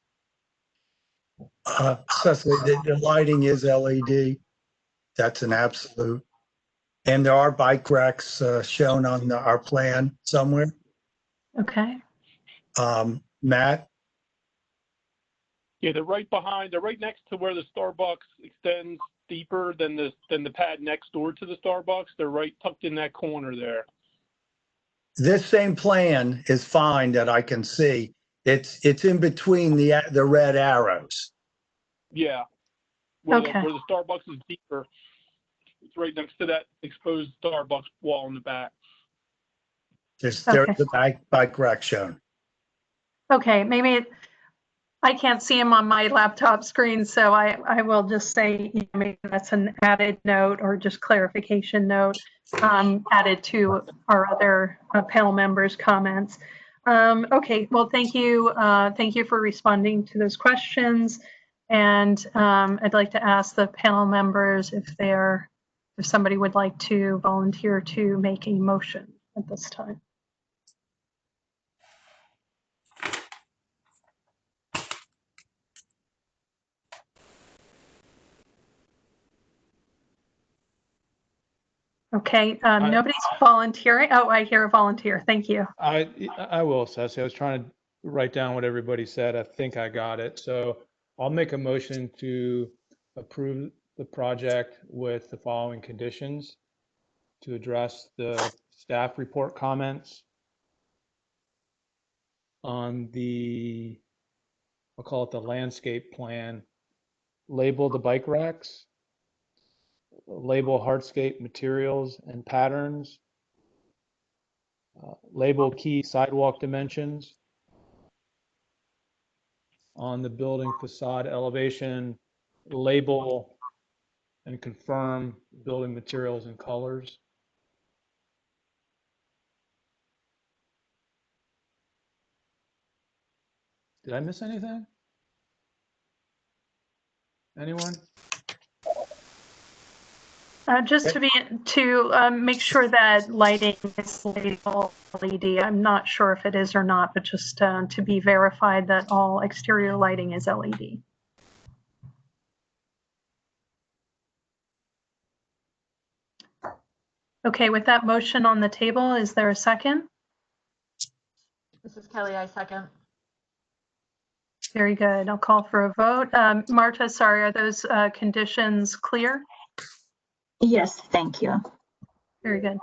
Cecily, the lighting is LED. That's an absolute. And there are bike racks shown on our plan somewhere. Okay. Matt? Yeah, they're right behind, they're right next to where the Starbucks extends deeper than the pad next door to the Starbucks. They're right tucked in that corner there. This same plan is fine that I can see. It's in between the red arrows. Yeah. Where Okay. where the Starbucks is deeper. It's right next to that exposed Starbucks wall in the back. There's Okay. the bike rack shown. Okay, maybe I can't see them on my laptop screen, so I will just say maybe that's an added note or just clarification note added to our other panel members' comments. Okay, well, thank you for responding to those questions. And I'd like to ask the panel members if somebody would like to volunteer to make a motion at this time. Okay, nobody's volunteering. Oh, I hear a volunteer. Thank you. I will, Ceci. I was trying to write down what everybody said. I think I got it. So I'll make a motion to approve the project with the following conditions to address the staff report comments on the, I'll call it the landscape plan, label the bike racks, label hardscape materials and patterns, label key sidewalk dimensions on the building facade elevation, label and confirm building materials and colors. Did I miss anything? Anyone? Just to make sure that lighting is labeled LED. I'm not sure if it is or not, but just to be verified that all exterior lighting is LED. Okay, with that motion on the table, is there a second? This is Kelly, I second. Very good. I'll call for a vote. Marta, sorry, are those conditions clear? Yes, thank you. Very good.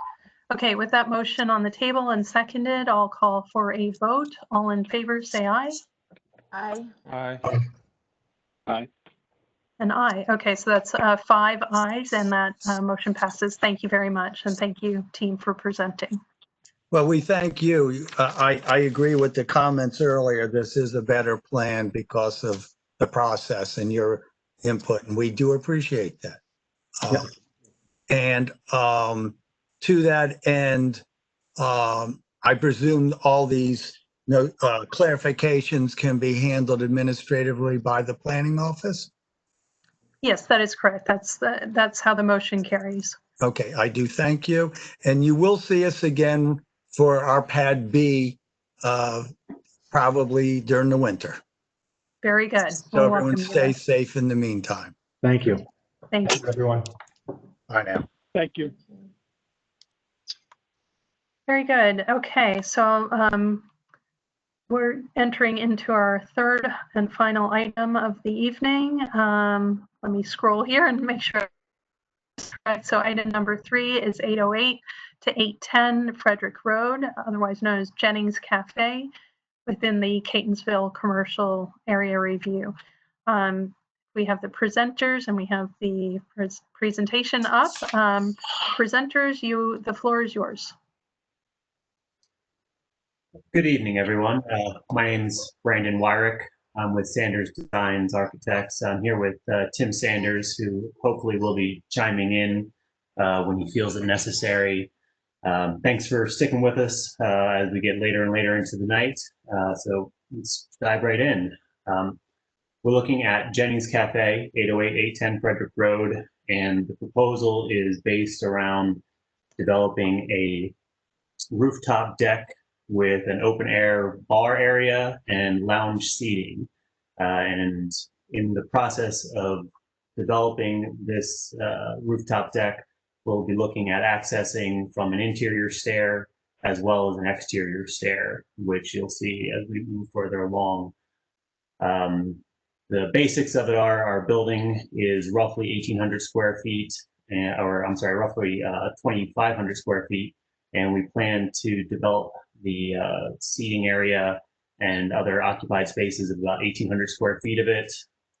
Okay, with that motion on the table and seconded, I'll call for a vote. All in favor, say aye. Aye. Aye. Aye. And aye. Okay, so that's 5 ayes and that motion passes. Thank you very much. And thank you, team, for presenting. Well, we thank you. I agree with the comments earlier. This is a better plan because of the process and your input, and we do appreciate that. And to that end, I presume all these no clarifications can be handled administratively by the planning office? Yes, that is correct. That's how the motion carries. Okay, I do thank you. And you will see us again for our Pad B, probably during the winter. Very good. So We'll everyone welcome you stay then. safe in the meantime. Thank you. Thank you. Everyone. Bye now. Thank you. Very good. Okay, so we're entering into our third and final item of the evening. Let me scroll here and make sure. Right, so item number 3 is 808 to 810 Frederick Road, otherwise known as Jennings Cafe, within the Catonsville Commercial Area Review. We have the presenters and we have the presentation up. Presenters, the floor is yours. Good evening, everyone. My name is Brandon Wyrick. I'm with Sanders Designs Architects. I'm here with Tim Sanders, who hopefully will be chiming in when he feels it necessary. Thanks for sticking with us as we get later and later into the night. So let's dive right in. We're looking at Jennings Cafe, 808-810 Frederick Road, and the proposal is based around developing a rooftop deck with an open air bar area and lounge seating. And in the process of developing this rooftop deck, we'll be looking at accessing from an interior stair as well as an exterior stair, which you'll see as we move further along. The basics of it are our building is roughly 1,800 square feet, or I'm sorry, roughly 2,500 square feet. And we plan to develop the seating area and other occupied spaces of about 1,800 square feet of it.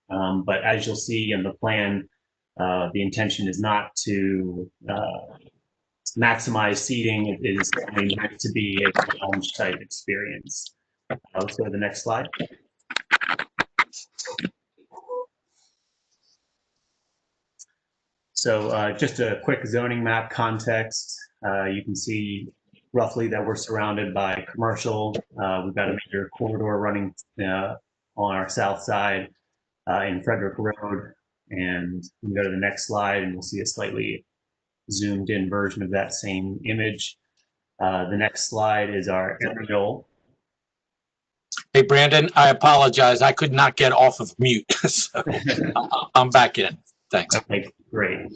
But as you'll see in the plan, the intention is not to maximize seating. It is only meant to be a lounge type experience. Let's go to the next slide. So just a quick zoning map context. You can see roughly that we're surrounded by commercial. We've got a major corridor running on our south side in Frederick Road. And we can go to the next slide and we'll see a slightly zoomed in version of that same image. The next slide is our aerial. Hey, Brandon, I apologize. I could not get off of mute. So I'm back in. Thanks. Okay, great.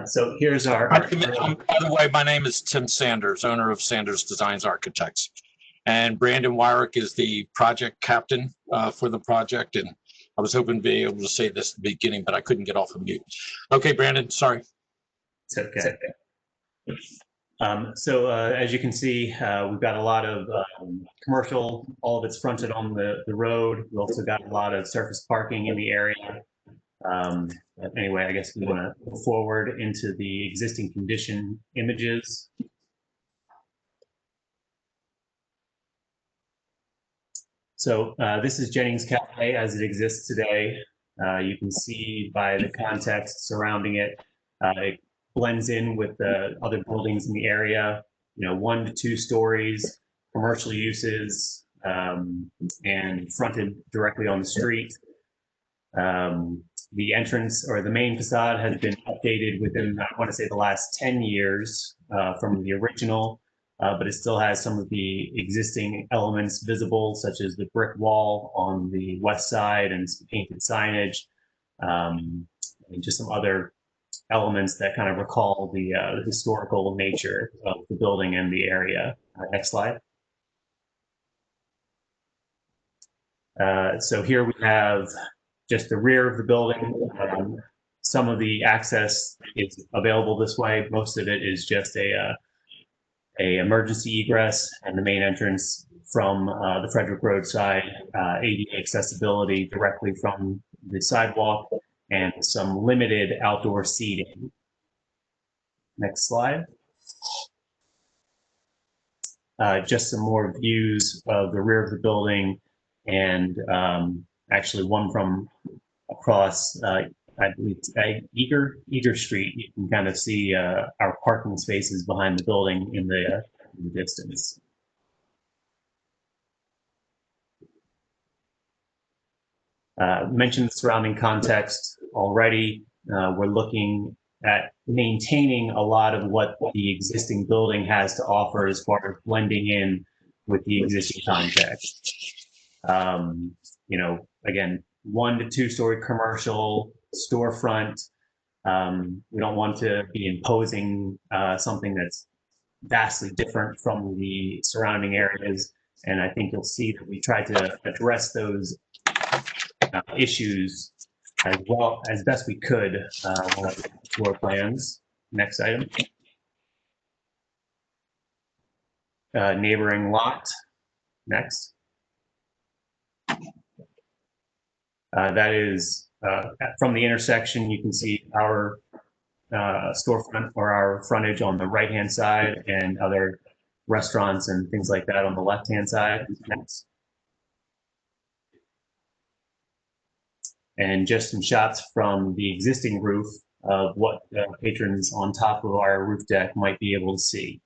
So here's our. By the way, my name is Tim Sanders, owner of Sanders Designs Architects. And Brandon Wyrick is the project captain for the project. And I was hoping to be able to say this at the beginning, but I couldn't get off of mute. Okay, Brandon, sorry. It's okay. So as you can see, we've got a lot of commercial, all of it's fronted on the road. We've also got a lot of surface parking in the area. Anyway, I guess we want to go forward into the existing condition images. So this is Jennings Cafe as it exists today. You can see by the context surrounding it, it blends in with the other buildings in the area, 1 to 2 stories, commercial uses, and fronted directly on the street. The entrance or the main facade has been updated within, I want to say, the last 10 years from the original, but it still has some of the existing elements visible, such as the brick wall on the west side and some painted signage, and just some other elements that kind of recall the historical nature of the building and the area. Next slide. So here we have just the rear of the building. Some of the access is available this way. Most of it is just a emergency egress, and the main entrance from the Frederick Road side, ADA accessibility directly from the sidewalk, and some limited outdoor seating. Next slide. Just some more views of the rear of the building, and actually one from across, I believe, Eager Street. You can kind of see our parking spaces behind the building in the distance. Mentioned the surrounding context already. We're looking at maintaining a lot of what the existing building has to offer as far as blending in with the existing context. You know, again, 1 to 2 story commercial storefront. We don't want to be imposing something that's vastly different from the surrounding areas. And I think you'll see that we try to address those issues as well as best we could with floor plans. Next item. Neighboring lot. Next. That is from the intersection. You can see our storefront or our frontage on the right-hand side, and other restaurants and things like that on the left-hand side. Next. And just some shots from the existing roof of what patrons on top of our roof deck might be able to see.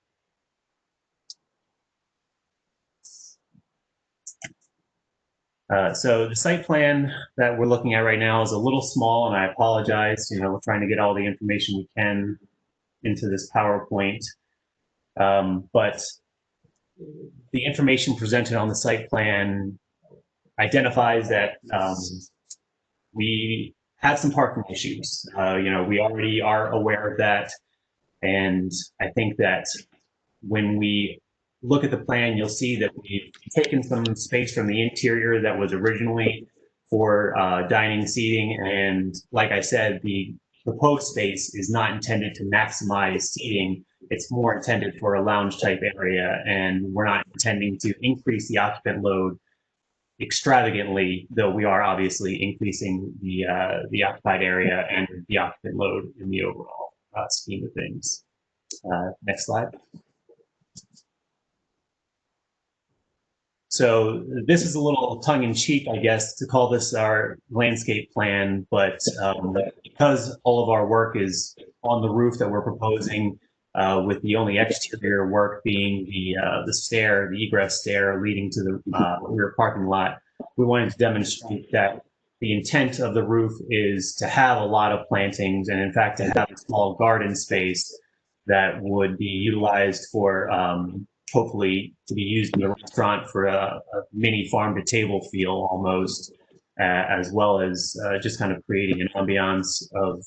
So the site plan that we're looking at right now is a little small, and I apologize. You know, we're trying to get all the information we can into this PowerPoint. But the information presented on the site plan identifies that we had some parking issues. You know, we already are aware of that. And I think that when we look at the plan, you'll see that we've taken some space from the interior that was originally for dining seating. And like I said, the proposed space is not intended to maximize seating. It's more intended for a lounge type area. And we're not intending to increase the occupant load extravagantly, though we are obviously increasing the occupied area and the occupant load in the overall scheme of things. Next slide. So this is a little tongue-in-cheek, I guess, to call this our landscape plan, but because all of our work is on the roof that we're proposing, with the only exterior work being the stair, the egress stair leading to the rear parking lot, we wanted to demonstrate that the intent of the roof is to have a lot of plantings, and in fact to have a small garden space that would be utilized for hopefully to be used in the restaurant for a mini farm to table feel almost, as well as just kind of creating an ambiance of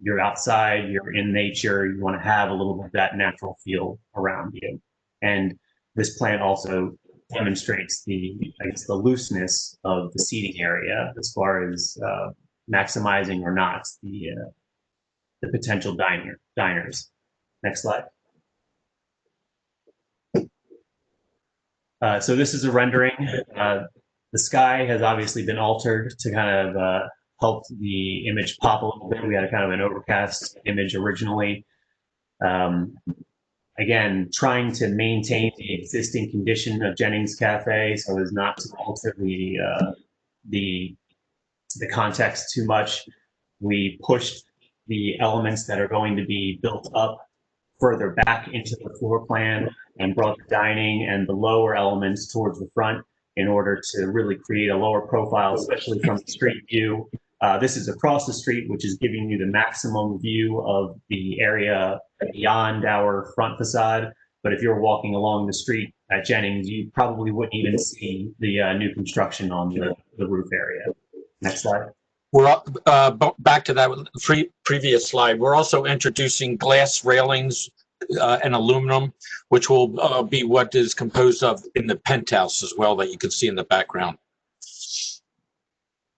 you're outside, you're in nature, you want to have a little bit of that natural feel around you. And this plan also demonstrates the, I guess, the looseness of the seating area as far as maximizing or not the potential diners. Next slide. So this is a rendering. The sky has obviously been altered to kind of help the image pop a little bit. We had a kind of an overcast image originally. Again, trying to maintain the existing condition of Jennings Cafe so as not to alter the context too much. We pushed the elements that are going to be built up further back into the floor plan and brought the dining and the lower elements towards the front in order to really create a lower profile, especially from the street view. This is across the street, which is giving you the maximum view of the area beyond our front facade. But if you're walking along the street at Jennings, you probably wouldn't even see the new construction on the roof area. Next slide. We're back to that previous slide. We're also introducing glass railings and aluminum, which will be what is composed of in the penthouse as well, that you can see in the background.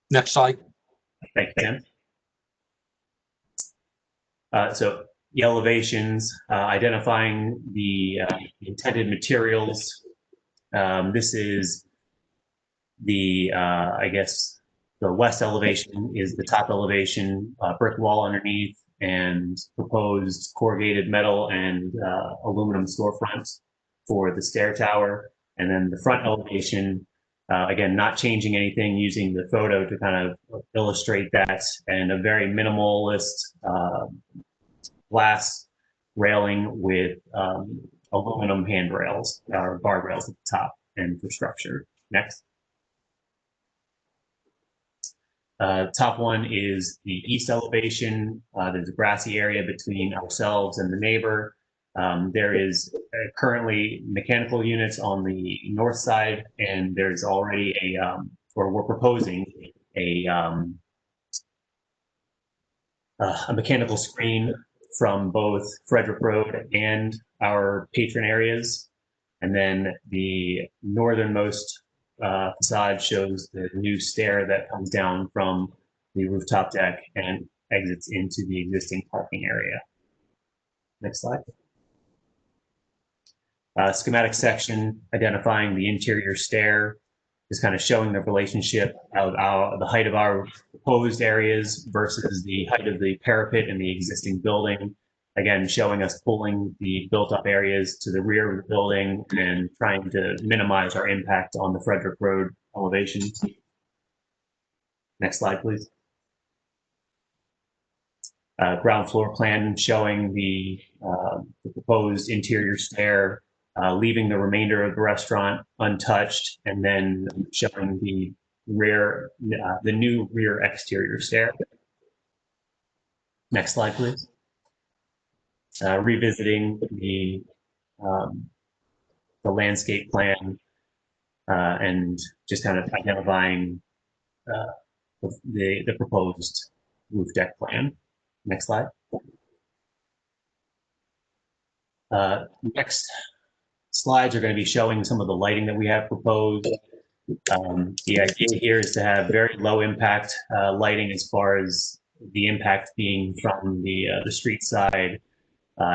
Next slide. Thank you, Ken. So the elevations, identifying the intended materials. This is the, I guess, the west elevation is the top elevation, brick wall underneath, and proposed corrugated metal and aluminum storefronts for the stair tower. And then the front elevation, again, not changing anything, using the photo to kind of illustrate that, and a very minimalist glass railing with aluminum handrails or guardrails at the top and for structure. Next. Top one is the east elevation. There's a grassy area between ourselves and the neighbor. There is currently mechanical units on the north side, and there's already or we're proposing a mechanical screen from both Frederick Road and our patron areas. And then the northernmost facade shows the new stair that comes down from the rooftop deck and exits into the existing parking area. Next slide. Schematic section identifying the interior stair is kind of showing the relationship of the height of our proposed areas versus the height of the parapet in the existing building. Again, showing us pulling the built up areas to the rear of the building and trying to minimize our impact on the Frederick Road elevation. Next slide, please. Ground floor plan showing the proposed interior stair, leaving the remainder of the restaurant untouched, and then showing the new rear exterior stair. Next slide, please. Revisiting the landscape plan and just kind of identifying the proposed roof deck plan. Next slide. Next slides are going to be showing some of the lighting that we have proposed. The idea here is to have very low impact lighting, as far as the impact being from the street side,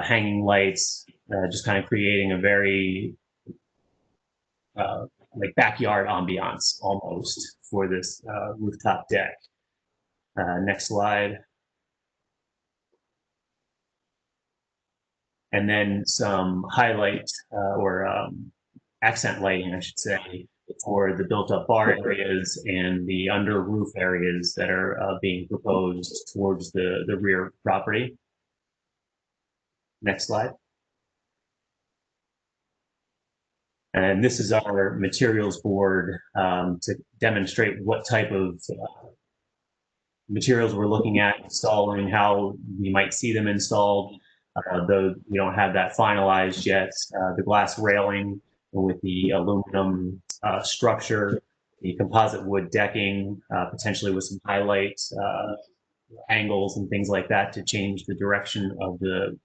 hanging lights, just kind of creating a very like backyard ambiance almost for this rooftop deck. Next slide. And then some highlight or accent lighting, I should say, for the built-up bar areas and the under roof areas that are being proposed towards the rear property. Next slide. And this is our materials board to demonstrate what type of materials we're looking at installing, how we might see them installed. Though we don't have that finalized yet. The glass railing with the aluminum structure, the composite wood decking, potentially with some highlights, angles and things like that to change the direction of the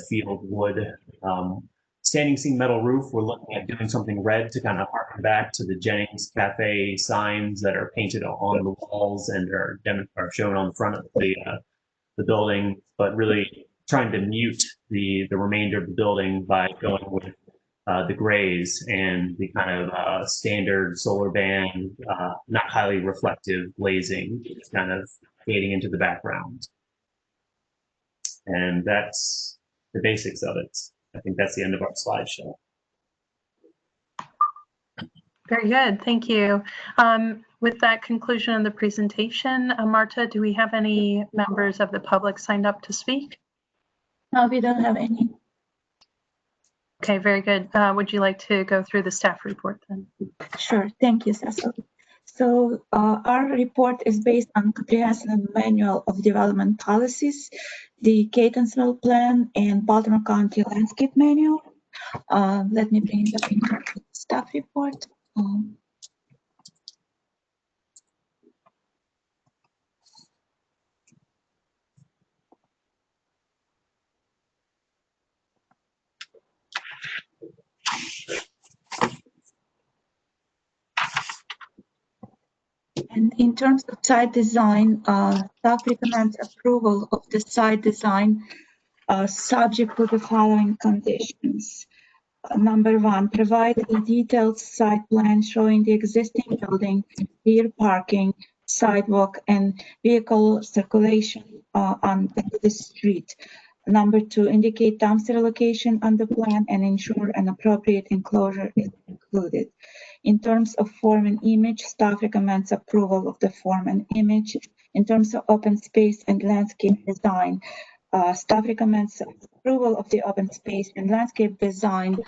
field wood. Standing seam metal roof, we're looking at doing something red to kind of harken back to the Jennings Cafe signs that are painted on the walls and are shown on the front of the building, but really trying to mute the remainder of the building by going with the grays and the kind of standard solar band, not highly reflective glazing, just kind of fading into the background. And that's the basics of it. I think that's the end of our slideshow. Very good, thank you. With that conclusion of the presentation, Marta, do we have any members of the public signed up to speak? No, we don't have any. Okay, very good. Would you like to go through the staff report then? Sure, thank you, Cecily. So our report is based on comprehensive manual of development policies, the Catonsville plan, and Baltimore County landscape manual. Let me bring the staff report. And in terms of site design, staff recommends approval of the site design subject to the following conditions. Number one, provide a detailed site plan showing the existing building, rear parking, sidewalk, and vehicle circulation on the street. Number two, indicate dumpster location on the plan and ensure an appropriate enclosure is included. In terms of form and image, staff recommends approval of the form and image. In terms of open space and landscape design, staff recommends approval of the open space and landscape design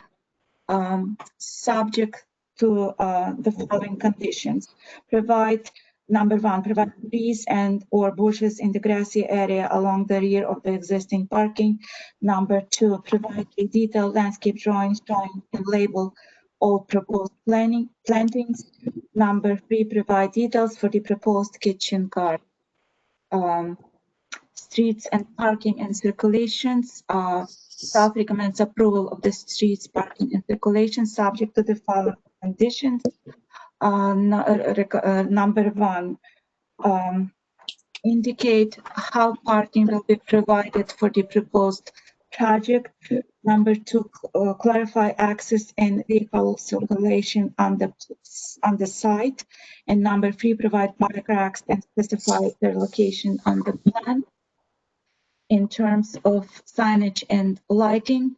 subject to the following conditions. Provide Number one, provide trees and or bushes in the grassy area along the rear of the existing parking. Number two, provide a detailed landscape drawing showing and label all proposed plantings. Number three, provide details for the proposed kitchen garden. Streets and parking and circulations. Staff recommends approval of the streets, parking and circulation subject to the following conditions. Number one, indicate how parking will be provided for the proposed project. Number two, clarify access and vehicle circulation on the site. And number three, provide bike racks and specify their location on the plan. In terms of signage and lighting,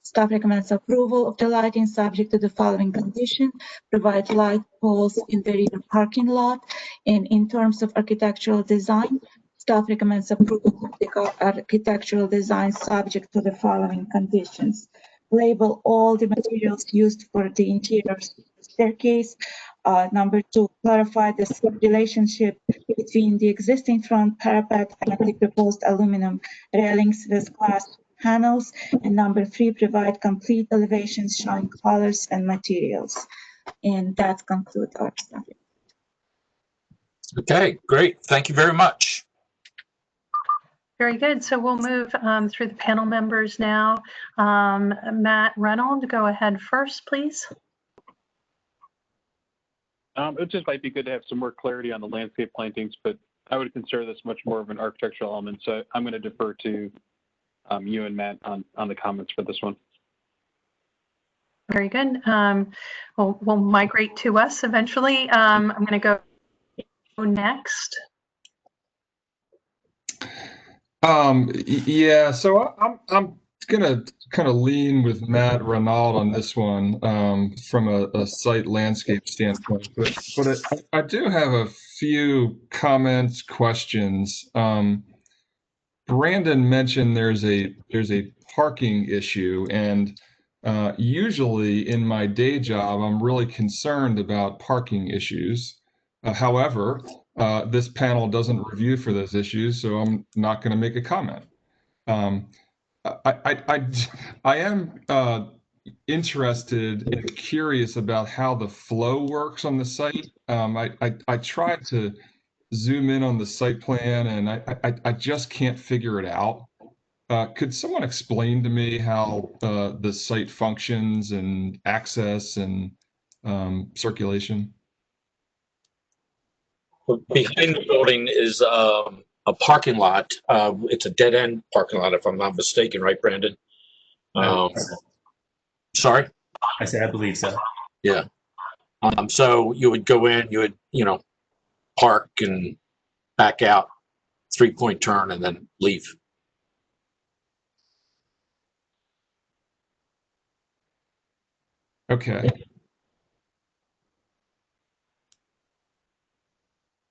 staff recommends approval of the lighting subject to the following condition: provide light poles in the rear parking lot. And in terms of architectural design, staff recommends approval of the architectural design subject to the following conditions: label all the materials used for the interior staircase. Number two, clarify the relationship between the existing front parapet and the proposed aluminum railings with glass panels. And number three, provide complete elevations showing colors and materials. And that concludes our stuff. Okay, great. Thank you very much. Very good. So we'll move through the panel members now. Matt Reynolds, go ahead first, please. It just might be good to have some more clarity on the landscape plantings, but I would consider this much more of an architectural element. So I'm going to defer to you and Matt on the comments for this one. Very good. We'll migrate to us eventually. I'm going to go next. Yeah, so I'm gonna kind of lean with Matt Renaud on this one from a site landscape standpoint, but I do have a few comments, questions. Brandon mentioned there's a parking issue, and usually in my day job, I'm really concerned about parking issues. However, this panel doesn't review for those issues, so I'm not going to make a comment. I am interested and curious about how the flow works on the site. I tried to zoom in on the site plan, and I just can't figure it out. Could someone explain to me how the site functions and access and circulation? Behind the building is a parking lot. It's a dead end parking lot, if I'm not mistaken, right, Brandon? Sorry? I said, I believe so. Yeah. So you would go in, you would, park and back out, 3-point turn, and then leave. Okay.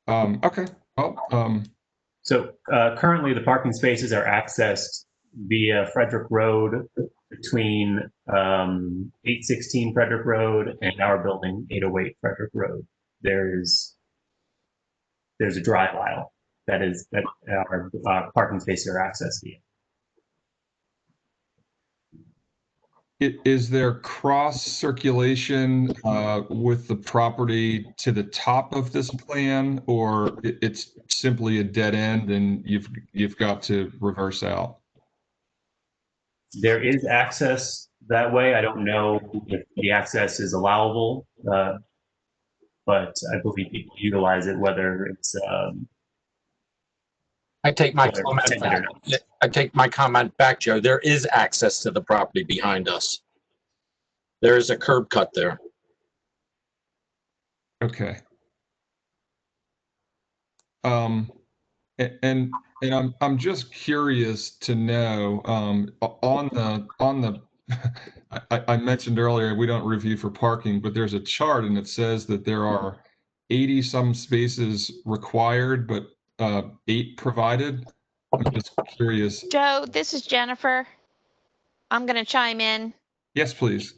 Okay. Well, So currently the parking spaces are accessed via Frederick Road between 816 Frederick Road and our building, 808 Frederick Road. There's a drive aisle that our parking spaces are accessed via. Is there cross circulation with the property to the top of this plan, or it's simply a dead end and you've got to reverse out? There is access that way. I don't know if the access is allowable, but I believe people utilize it, whether it's I take my comment back. I take my comment back, Joe. There is access to the property behind us. There is a curb cut there. Okay. And I'm just curious to know on the I mentioned earlier we don't review for parking, but there's a chart and it says that there are 80 some spaces required, but 8 provided. I'm just curious. Joe, this is Jennifer. I'm going to chime in. Yes, please.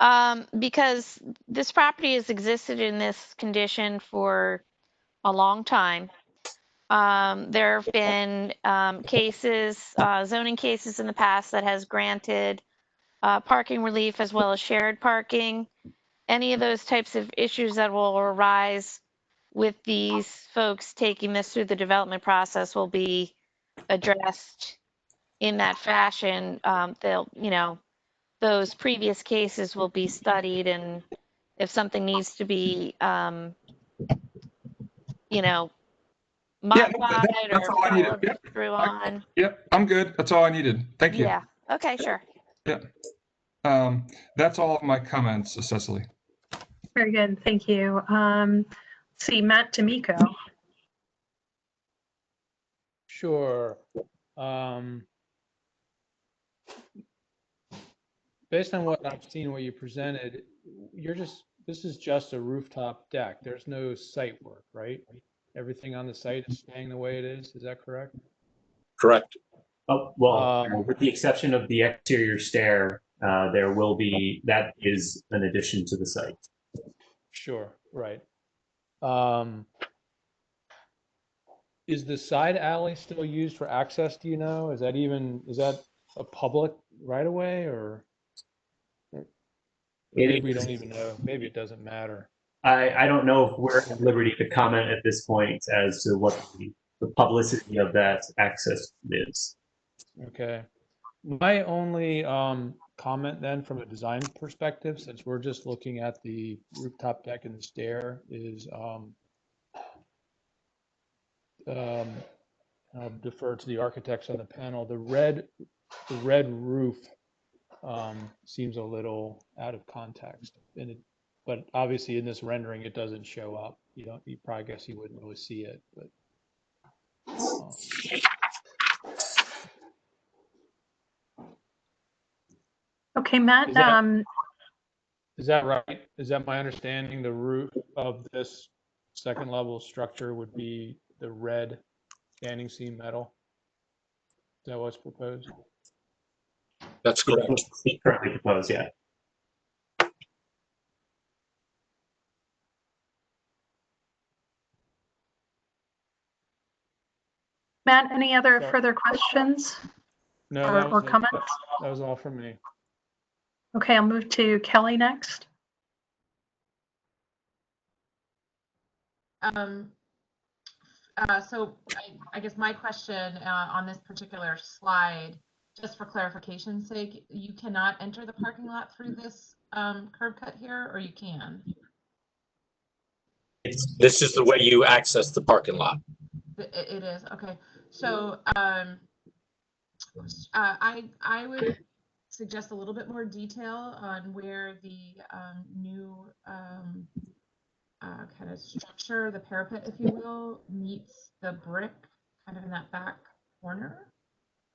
Because this property has existed in this condition for a long time. There have been cases, zoning cases in the past that has granted parking relief as well as shared parking. Any of those types of issues that will arise with these folks taking this through the development process will be addressed in that fashion. They'll, you know, those previous cases will be studied, and if something needs to be, you know, Yeah, no, modified that's or all I needed. followed Yep. through on. Yep, I'm good. That's all I needed. Thank you. Yeah, okay, sure. Yep. That's all of my comments, Cecily. Very good, thank you. Let's see, Matt D'Amico. Sure. Based on what I've seen, what you presented, this is just a rooftop deck. There's no site work, right? Everything on the site is staying the way it is. Is that correct? Correct. Oh, well, with the exception of the exterior stair, there will be, that is an addition to the site. Sure, right. Is the side alley still used for access, do you know? Is that a public right of way, or maybe we don't even know? Maybe it doesn't matter. I don't know if we're at liberty to comment at this point as to what the publicity of that access is. Okay. My only comment then from a design perspective, since we're just looking at the rooftop deck and the stair, is I'll defer to the architects on the panel. The red roof seems a little out of context, but obviously in this rendering it doesn't show up. You probably guess you wouldn't really see it, but. Okay, Matt. Is that right? Is that my understanding? The roof of this second level structure would be the red standing seam metal? Is that what's proposed? That's correct. Currently proposed, yeah. Matt, any other further questions? No, or comments? That was all from me. Okay, I'll move to Kelly next. So I guess my question on this particular slide, just for clarification's sake, you cannot enter the parking lot through this curb cut here, or you can? This is the way you access the parking lot. It is, okay. So I would suggest a little bit more detail on where the new kind of structure, the parapet, if you will, meets the brick kind of in that back corner.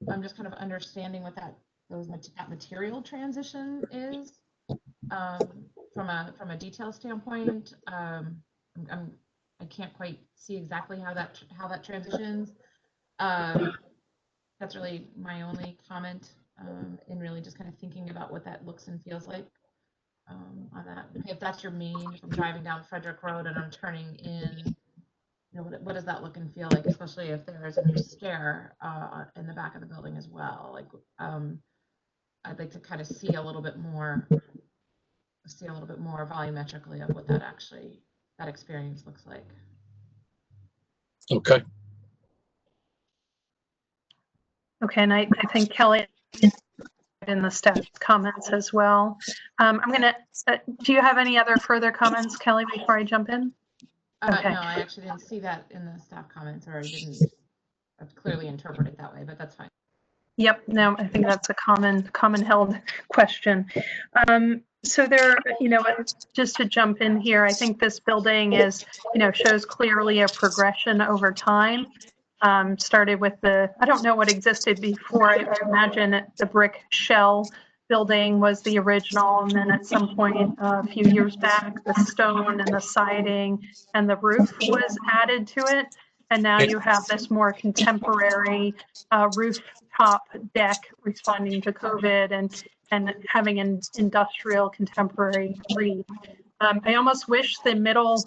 I'm just kind of understanding what that material transition is from a detail standpoint. I can't quite see exactly how that transitions. That's really my only comment in really just kind of thinking about what that looks and feels like. On that, if that's your main, if I'm driving down Frederick Road and I'm turning in, you know, what does that look and feel like, especially if there's a new stair in the back of the building as well? Like, I'd like to kind of see a little bit more volumetrically of what that experience looks like. Okay. Okay, and I think Kelly in the staff comments as well. I'm gonna, do you have any other further comments, Kelly, before I jump in? Okay. No, I actually didn't see that in the staff comments, or I didn't clearly interpret it that way, but that's fine. Yep, no, I think that's a common held question. So there, you know, just to jump in here, I think this building is, you know, shows clearly a progression over time. Started with I don't know what existed before. I imagine the brick shell building was the original, and then at some point a few years back, the stone and the siding and the roof was added to it. And now you have this more contemporary rooftop deck responding to COVID and having an industrial contemporary read. I almost wish the middle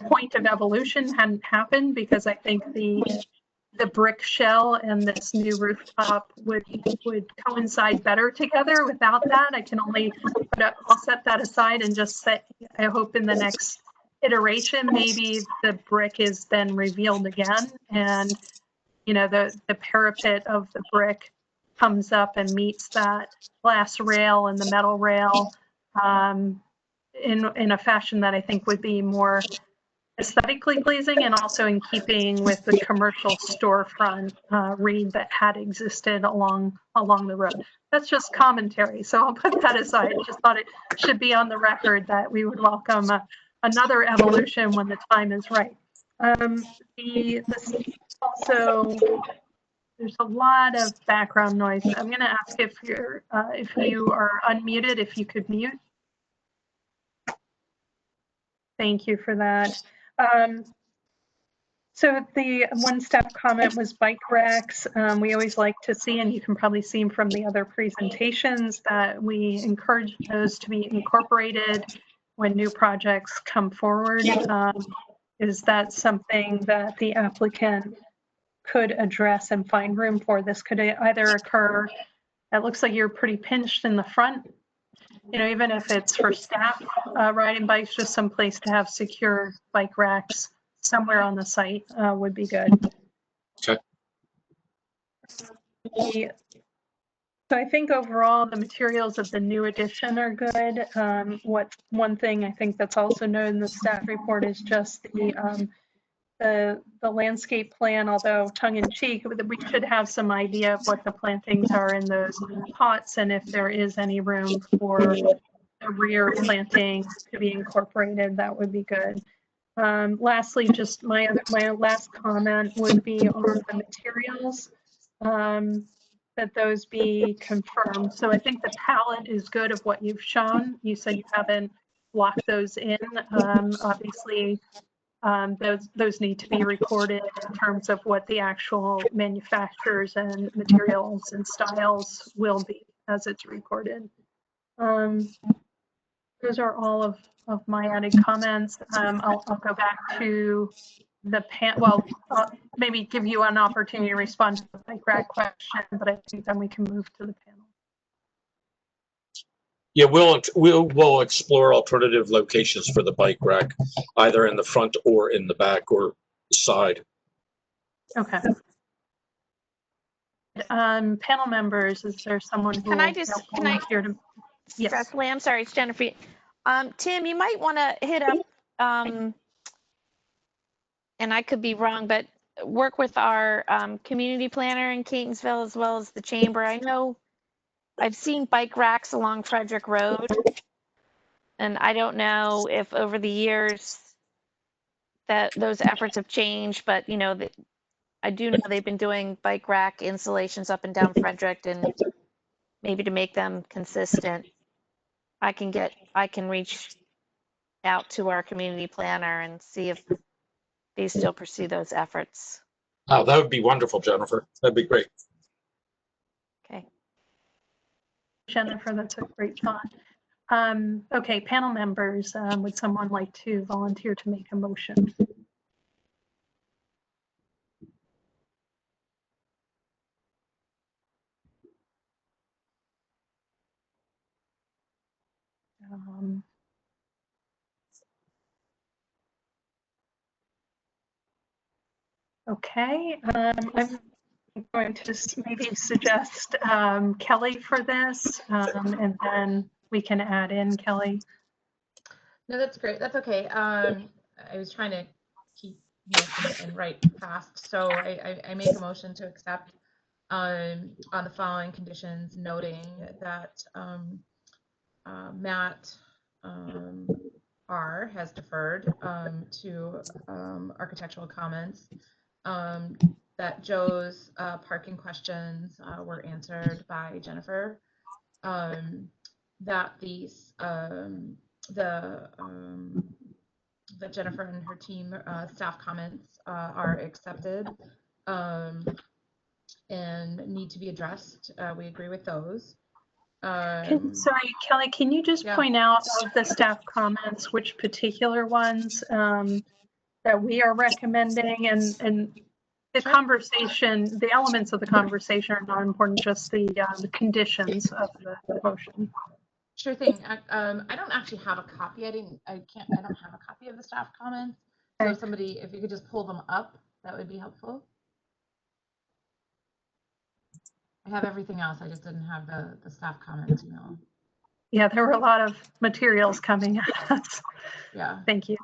point of evolution hadn't happened, because I think the brick shell and this new rooftop would coincide better together. Without that, I can only I'll set that aside and just say, I hope in the next iteration, maybe the brick is then revealed again, and the parapet of the brick comes up and meets that glass rail and the metal rail in a fashion that I think would be more aesthetically pleasing and also in keeping with the commercial storefront read that had existed along the road. That's just commentary, so I'll put that aside. Just thought it should be on the record that we would welcome another evolution when the time is right. Also, there's a lot of background noise. I'm going to ask if you are unmuted, if you could mute. Thank you for that. So the one staff comment was bike racks. We always like to see, and you can probably see from the other presentations, that we encourage those to be incorporated when new projects come forward. Is that something that the applicant could address and find room for? This could either occur, it looks like you're pretty pinched in the front, even if it's for staff riding bikes, just some place to have secure bike racks somewhere on the site would be good. Okay. So I think overall the materials of the new edition are good. One thing I think that's also noted in the staff report is just the landscape plan, although tongue-in-cheek, we should have some idea of what the plantings are in those pots and if there is any room for the rear planting to be incorporated, that would be good. Lastly, just my last comment would be on the materials, that those be confirmed. So I think the palette is good of what you've shown. You said you haven't locked those in. Obviously, those need to be recorded in terms of what the actual manufacturers and materials and styles will be as it's recorded. Those are all of my added comments. I'll go back to the maybe give you an opportunity to respond to the bike rack question, but I think then we can move to the panel. Yeah, we'll explore alternative locations for the bike rack, either in the front or in the back or side. Okay. Panel members, is there someone who Can I volunteer to? Yes. Cecily, I'm sorry, it's Jennifer. Tim, you might want to hit up, and I could be wrong, but work with our community planner in Catonsville as well as the chamber. I know I've seen bike racks along Frederick Road, and I don't know if over the years that those efforts have changed, but I do know they've been doing bike rack installations up and down Frederick, and maybe to make them consistent, I can reach out to our community planner and see if they still pursue those efforts. Oh, that would be wonderful, Jennifer. That'd be great. Okay. Jennifer, that's a great thought. Okay, panel members, would someone like to volunteer to make a motion? Okay, I'm going to maybe suggest Kelly for this, and then we can add in Kelly. No, that's great. That's okay. I was trying to keep and write fast, so I make a motion to accept on the following conditions, noting that Matt R has deferred to architectural comments, that Joe's parking questions were answered by Jennifer, that these that Jennifer and her team staff comments are accepted and need to be addressed. We agree with those. Sorry, Kelly, can you just Yeah. point out of the staff comments, which particular ones that we are recommending, and the conversation, the elements of the conversation are not important, just the conditions of the motion. Sure thing. I don't actually have a copy. I don't have a copy of the staff comments. So if you could just pull them up, that would be helpful. I have everything else. I just didn't have the staff comments, you know. Yeah, there were a lot of materials coming at us. Yeah. Thank you.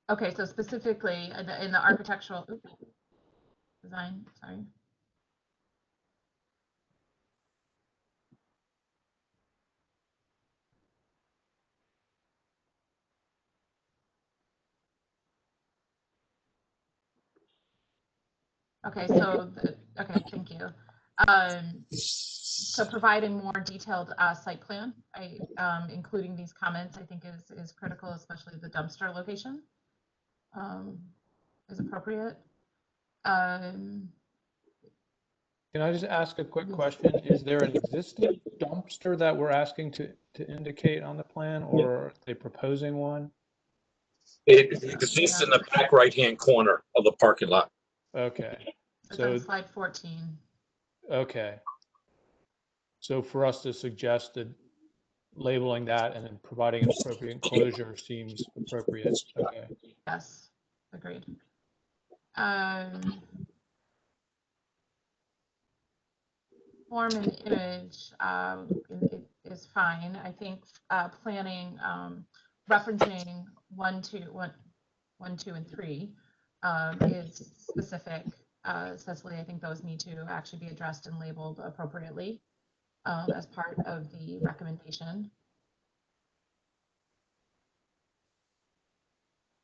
Okay, so specifically in the architectural design, sorry. Okay, so okay, thank you. So providing more detailed site plan, including these comments, I think is critical, especially the dumpster location is appropriate. Can I just ask a quick question? Is there an existing dumpster that we're asking to indicate on the plan, or are they proposing one? It exists in the back right-hand corner of the parking lot. Okay. It's on slide 14. Okay. So for us to suggest that labeling that and then providing an appropriate enclosure seems appropriate. Okay. Yes, agreed. Form and image is fine. I think planning, referencing 1, 2, and 3 is specific. Cecily, I think those need to actually be addressed and labeled appropriately as part of the recommendation.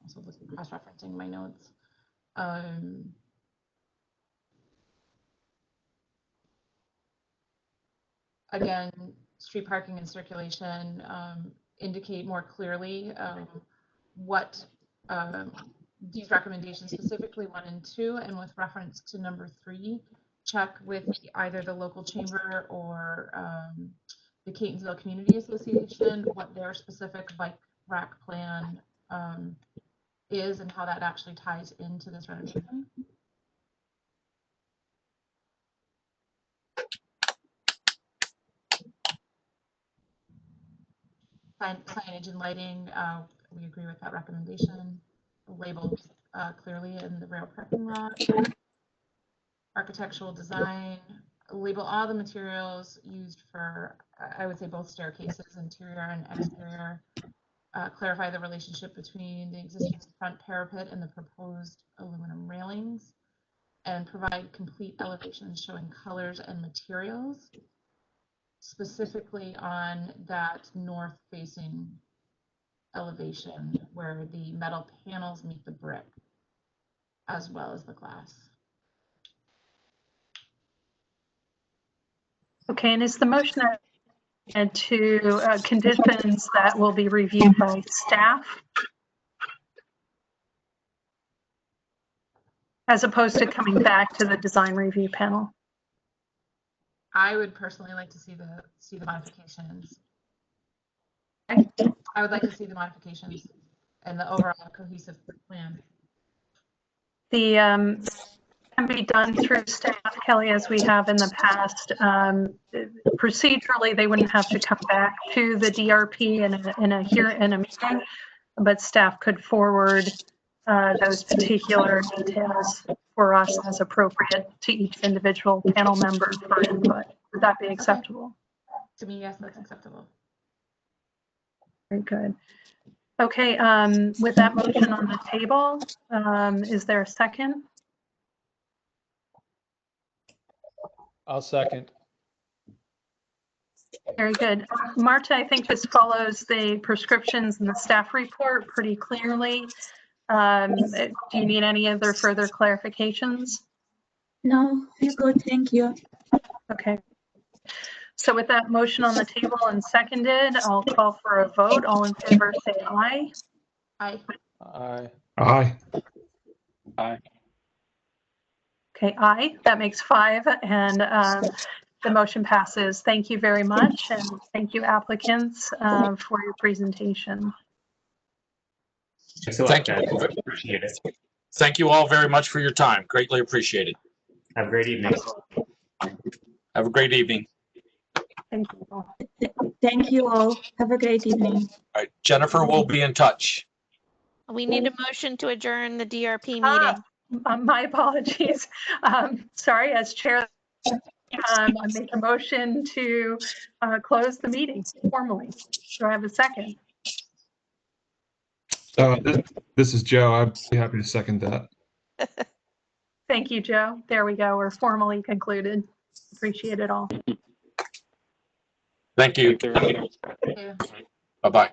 Also cross-referencing my notes. Again, street parking and circulation indicate more clearly what these recommendations, specifically 1 and 2, and with reference to number 3, check with either the local chamber or the Catonsville Community Association what their specific bike rack plan is and how that actually ties into this renovation. Signage and lighting, we agree with that recommendation. Labeled clearly in the rail parking lot. Architectural design, label all the materials used for, I would say, both staircases, interior and exterior. Clarify the relationship between the existing front parapet and the proposed aluminum railings, and provide complete elevations showing colors and materials, specifically on that north-facing elevation where the metal panels meet the brick, as well as the glass. Okay, and is the motion to conditions that will be reviewed by staff, as opposed to coming back to the design review panel? I would personally like to see the modifications. Okay. I would like to see the modifications and the overall cohesive plan. The can be done through staff, Kelly, as we have in the past. Procedurally, they wouldn't have to come back to the DRP in a meeting, but staff could forward those particular details for us as appropriate to each individual panel member for input. Would that be acceptable? To me, yes, that's acceptable. Very good. Okay, with that motion on the table, is there a second? I'll second. Very good. Marta, I think this follows the prescriptions in the staff report pretty clearly. Do you need any other further clarifications? No, you're good. Thank you. Okay. So with that motion on the table and seconded, I'll call for a vote. All in favor, say aye. Aye. Aye. Aye. Aye. Okay, aye, that makes 5, and the motion passes. Thank you very much, and thank you applicants for your presentation. Thanks a lot, Thank you. guys. Appreciate it. Thank you all very much for your time. Greatly appreciated. Have a great evening. Have a great evening. Thank you all. Thank you all. Have a great evening. All right, Jennifer will be in touch. We need a motion to adjourn the DRP meeting. My apologies. Sorry, as chair, I make a motion to close the meeting formally. Do I have a second? This is Joe. I'd be happy to second that. Thank you, Joe. There we go. We're formally concluded. Appreciate it all. Thank you. Thank you. Bye-bye.